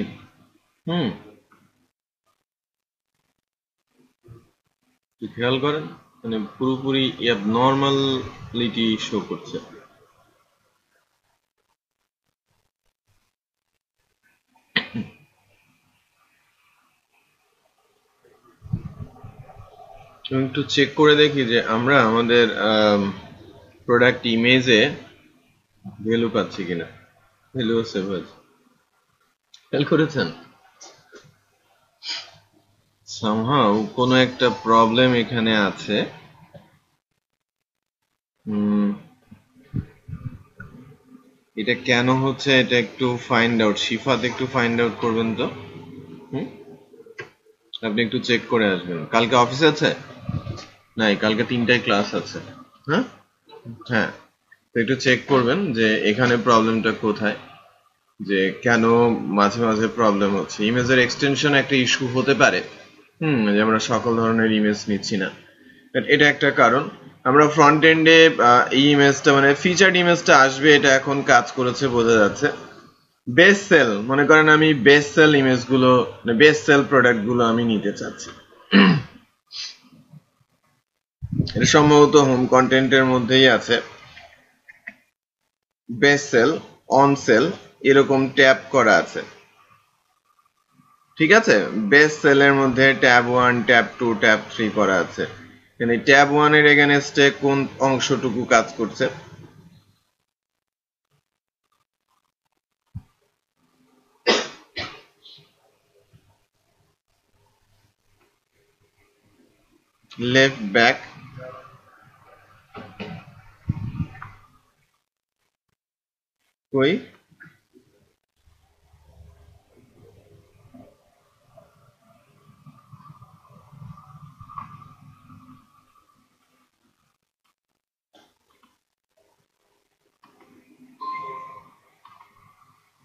খেয়াল করেন, মানে পুরোপুরি অ্যাবনর্মালিটি শো করছে। একটু চেক করে দেখি যে আমরা আমাদের প্রোডাক্ট ইমেজে ভ্যালু পাচ্ছি কিনা। ভ্যালু সেভ আছে, খেয়াল করেছেন? সামহাউ কোনো একটা প্রবলেম এখানে আছে। এটা কেন হচ্ছে এটা একটু ফাইন্ড আউট, শিফাত একটু ফাইন্ড আউট করবেন তো। আপনি একটু চেক করে আসবেন। কালকে অফিস আছে? নাই, কালকে 3টায় ক্লাস আছে। হ্যাঁ হ্যাঁ, তো একটু চেক করবেন যে এখানে প্রবলেমটা কোথায়, যে কেন মাঝে মাঝে প্রবলেম হচ্ছে। ইমেজের এক্সটেনশন একটা ইস্যু হতে পারে, যে আমরা সকল ধরনের ইমেজ নিচ্ছি না, এটা একটা কারণ। আমরা ফ্রন্ট এন্ডে এই ইমেজটা মানে ফিচার্ড ইমেজটা আসবে, এটা এখন কাজ করেছে বোঝা যাচ্ছে। বেস্ট সেল, মনে করেন আমি বেস্ট সেল ইমেজগুলো, বেস্ট সেল প্রোডাক্টগুলো আমি নিতে চাচ্ছি। এটা সম্ভবত হোম কন্টেন্টের মধ্যেই আছে। বেস্ট সেল, অন সেল এরকম ট্যাব করা আছে, ঠিক আছে? বেস্ট সেলের মধ্যে ট্যাব 1, ট্যাব 2, ট্যাব 3 করা আছে। এখানে ট্যাব 1 এর এগেনস্টে কোন অংশটুকু কাজ করছে? লেফট ব্যাক, কই?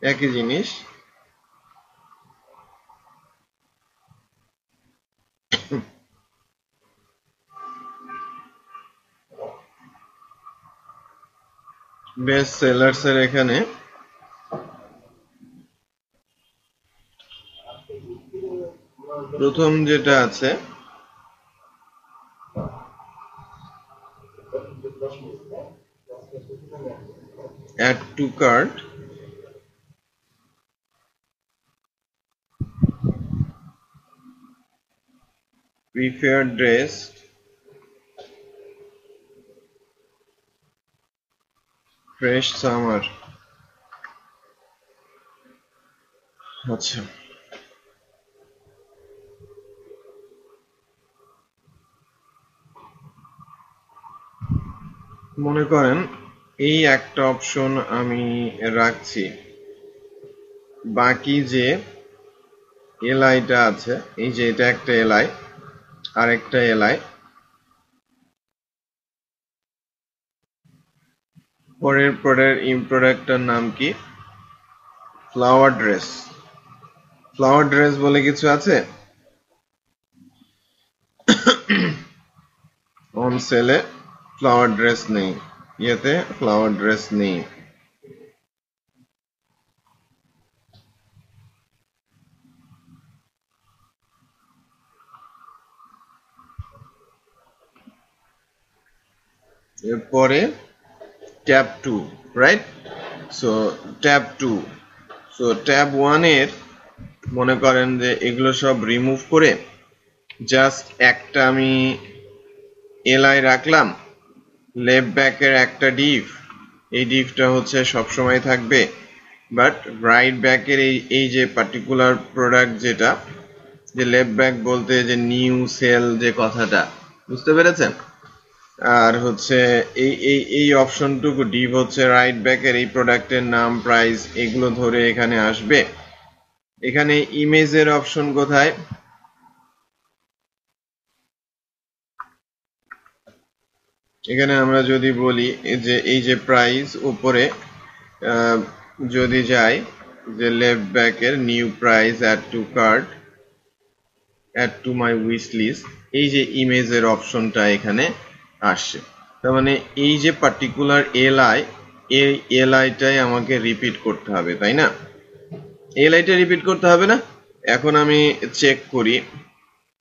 একই জিনিস। বেস্ট সেলার্স এর এখানে প্রথম যেটা আছে add to cart, preferred dress, fresh summer. আচ্ছা, মনে করেন এই একটা অপশন আমি রাখছি, বাকি যে এলআইটা আছে, এই যে এটা একটা এলআই, আরেকটা এলআই, পরের প্রোডাক্টটার নাম কি? Flower dress. ফ্লাওয়ার ড্রেস বলে কিছু আছে? অন সেলে ফ্লাওয়ার ড্রেস নেই, ইয়েতে ফ্লাওয়ার ড্রেস নেই। এরপরে tab 2, right? So tab 2, so tab 1 এর মনে করেন যে এগুলো সব রিমুভ করে জাস্ট একটা আমি এলআই রাখলাম, লেফট ব্যাকের একটা ডিভ, এই ডিভটা হচ্ছে সবসময় থাকবে, বাট রাইট ব্যাকের এই যে পার্টিকুলার প্রোডাক্ট যেটা, যে লেফট ব্যাক বলতে যে নিউ সেল যে কথাটা, বুঝতে পেরেছেন? আর হচ্ছে এই অপশনটুকু ডিভ হচ্ছে রাইট ব্যাকের এই প্রোডাক্টের নাম, প্রাইস, এগুলো ধরে এখানে আসবে। এখানে ইমেজের অপশন কোথায়? এখানে আমরা যদি বলি যে এই যে প্রাইস উপরে যদি যাই যে লেফট ব্যাকের new price, add to cart, add to my wish list, এই যে ইমেজের অপশনটা এখানে আসছে। তার মানে এই যে পার্টিকুলার এলআই, এই এলআইটাই আমাকে রিপিট করতে হবে, তাই না? এলআইটা রিপিট করতে হবে না? এখন আমি চেক করি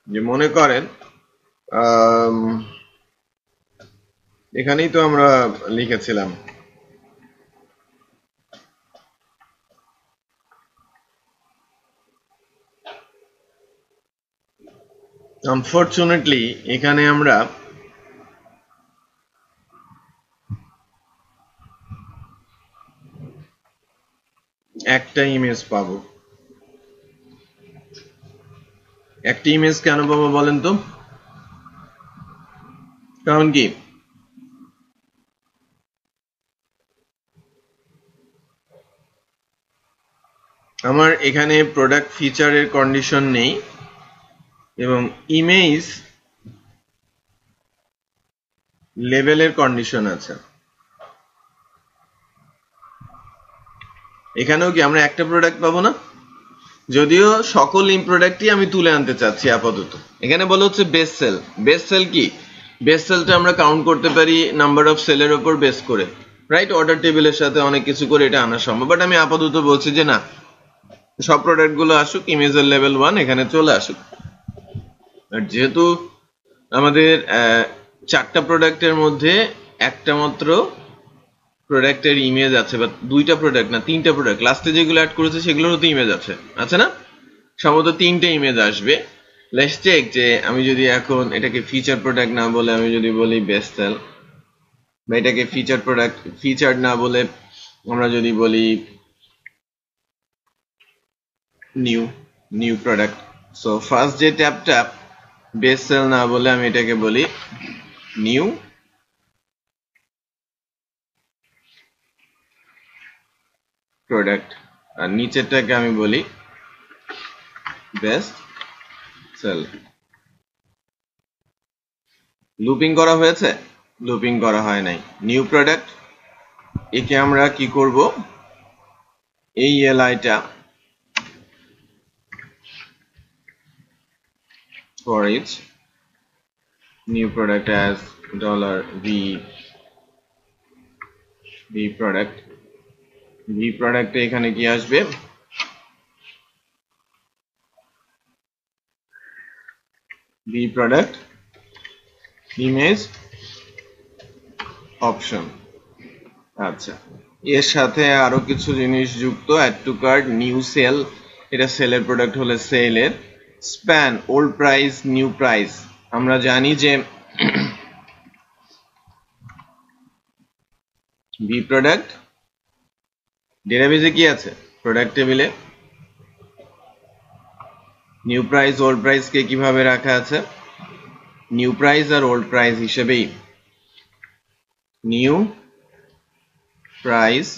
যে মনে করেন এখানেই তো আমরা লিখেছিলাম, আনফরচুনেটলি এখানে আমরা একটা ইমেজ পাবো। একটা ইমেজ কেন পাবো বলেন তো? কারণ কি, আমার এখানে প্রোডাক্ট ফিচারের কন্ডিশন নেই এবং ইমেজ লেভেলের কন্ডিশন আছে। এখানেও কি আমরা একটা প্রোডাক্ট পাবো না? যদিও সকল প্রোডাক্টই আমি তুলে আনতে চাচ্ছি আপাতত। এখানে বলা হচ্ছে বেস্ট সেল। বেস্ট সেল কি? বেস্ট সেলটা আমরা কাউন্ট করতে পারি নাম্বার অফ সেলের উপর বেস করে, রাইট? অর্ডার টেবিলের সাথে অনেক কিছু করে এটা আনা সম্ভব, বাট আমি আপাতত বলছি যে না, সব প্রোডাক্ট গুলো আসুক, ইমেজের লেভেল 1 এখানে চলে আসুক। আর যেহেতু আমাদের 4টা প্রোডাক্টের মধ্যে একটা মাত্র প্রোডাক্টের ইমেজ আছে, বা 2টা প্রোডাক্ট না 3টা প্রোডাক্ট, লাস্টে যেগুলো অ্যাড করেছে সেগুলোরও তো ইমেজ আছে না? সম্ভবত 3টে ইমেজ আসবে। লেটস চেক যে আমি যদি এখন এটাকে ফিচার প্রোডাক্ট না বলে আমি যদি বলি বেস্ট সেল, বা এটাকে ফিচার প্রোডাক্ট ফিচার না বলে আমরা যদি বলি নিউ প্রোডাক্ট। সো ফার্স্ট যে ট্যাবটা বেস্ট সেল না বলে আমি এটাকে বলি নিউ প্রোডাক্ট, আর নিচেরটাকে আমি বলি বেস্ট সেল। লুপিং করা হয়েছে? লুপিং করা হয় নাই। নিউ প্রোডাক্ট, একে আমরা কি করব, এই এলআইটা for each new product as $v product, v product এ এখানে কি আসবে, v product image option। আচ্ছা, এর সাথে আরো কিছু জিনিস যুক্ত, add to cart, new sale, এটা সেলের প্রোডাক্ট হলে সেলের, span, old price new price. আমরা জানি যে ভি প্রোডাক্ট ডেটাবেজে কি আছে, প্রোডাক্ট টেবিলে নিউ প্রাইস ওল্ড প্রাইস কে কিভাবে রাখা আছে, নিউ প্রাইস আর ওল্ড প্রাইস হিসেবেই নিউ প্রাইস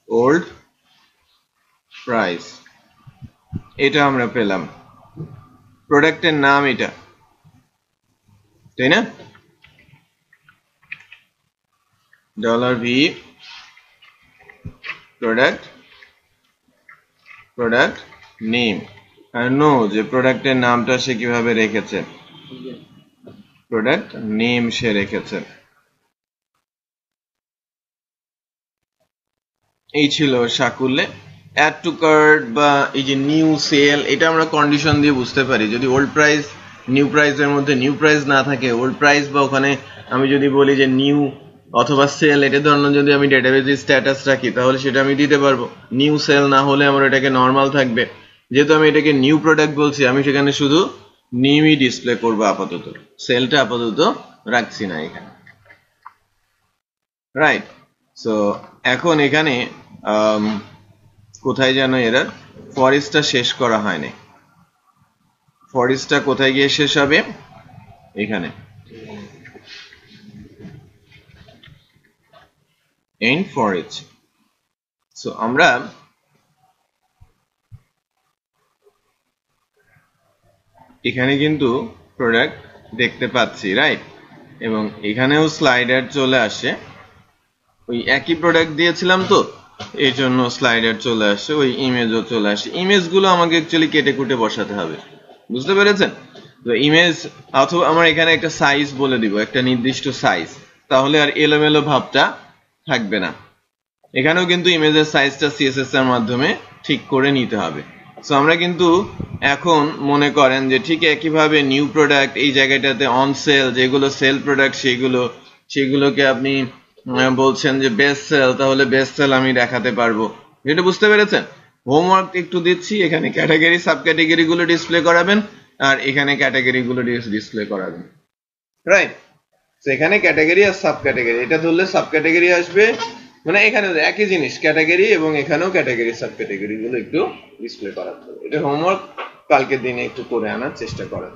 ওল্ড প্রাইস, এটা আমরা পেলাম। প্রোডাক্টের নাম এটা, তাই না? $v প্রোডাক্ট নেম, আর নো যে প্রোডাক্টের নামটা সে কিভাবে রেখেছে, প্রোডাক্ট নেম সে রেখেছে। এই ছিল সাকুল্যে। অ্যাড টু কার্ট বা এই যে নিউ সেল, এটা আমরা কন্ডিশন দিয়ে বুঝতে পারি। যদি ওল্ড প্রাইস নিউ প্রাইসের মধ্যে নিউ প্রাইস না থাকে, ওল্ড প্রাইস বা ওখানে আমি যদি বলি যে নিউ অথবা সেল, এটা ধরুন যদি আমি ডেটাবেজে স্ট্যাটাস রাখি তাহলে সেটা আমি দিতে পারবো। নিউ সেল না হলে আমার এটাকে নর্মাল থাকবে। যেহেতু আমি এটাকে নিউ প্রোডাক্ট বলছি, আমি সেখানে শুধু নিউই ডিসপ্লে করবো আপাতত, সেলটা আপাতত রাখছি না এখানে, রাইট। সো এখন এখানে কোথায় যেন এরার ফরেস্টটা শেষ করা হয়নি। ফরেস্টটা কোথায় গিয়ে শেষ হবে? এখানে এন্ড ফরেস্ট। সো আমরা এখানে কিন্তু প্রোডাক্ট দেখতে পাচ্ছি, রাইট, এবং এখানেও স্লাইডার চলে আসে। ওই একই প্রোডাক্ট দিয়েছিলাম তো, এই জন্য স্লাইডার চলে আসে, ওই ইমেজও চলে আসে। ইমেজগুলো আমাকে অ্যাকচুয়ালি কেটে কুটে বসাতে হবে, বুঝতে পেরেছেন? তো ইমেজ অথবা আমার এখানে একটা সাইজ বলে দিব, একটা নির্দিষ্ট সাইজ, তাহলে আর এলোমেলো ভাবটা থাকবে না। এখানেও কিন্তু ইমেজের সাইজটা সিএসএস এর মাধ্যমে ঠিক করে নিতে হবে। সো আমরা কিন্তু এখন মনে করেন যে ঠিক একইভাবে নিউ প্রোডাক্ট এই জায়গাটাতে অন সেল, যেগুলো সেল প্রোডাক্ট সেগুলোকে আপনি বলছেন যে বেস্ট সেল, তাহলে বেস্ট সেল আমি দেখাতে পারবো। এটা বুঝতে পেরেছেন? হোমওয়ার্ক একটু দিচ্ছি, এখানে ক্যাটাগরি সাব ক্যাটাগরি গুলো ডিসপ্লে করাবেন আর এখানে ক্যাটাগরি গুলো ডিসপ্লে করাবেন, রাইট। তো এখানে ক্যাটাগরি আর সাব ক্যাটাগরি, এটা ধরলে সাব ক্যাটাগরি আসবে, মানে এখানে একই জিনিস ক্যাটাগরি এবং এখানেও ক্যাটাগরি সাব ক্যাটাগরি গুলো একটু ডিসপ্লে করাতে হবে। এটা হোমওয়ার্ক কালকের দিনে একটু করে আনার চেষ্টা করেন।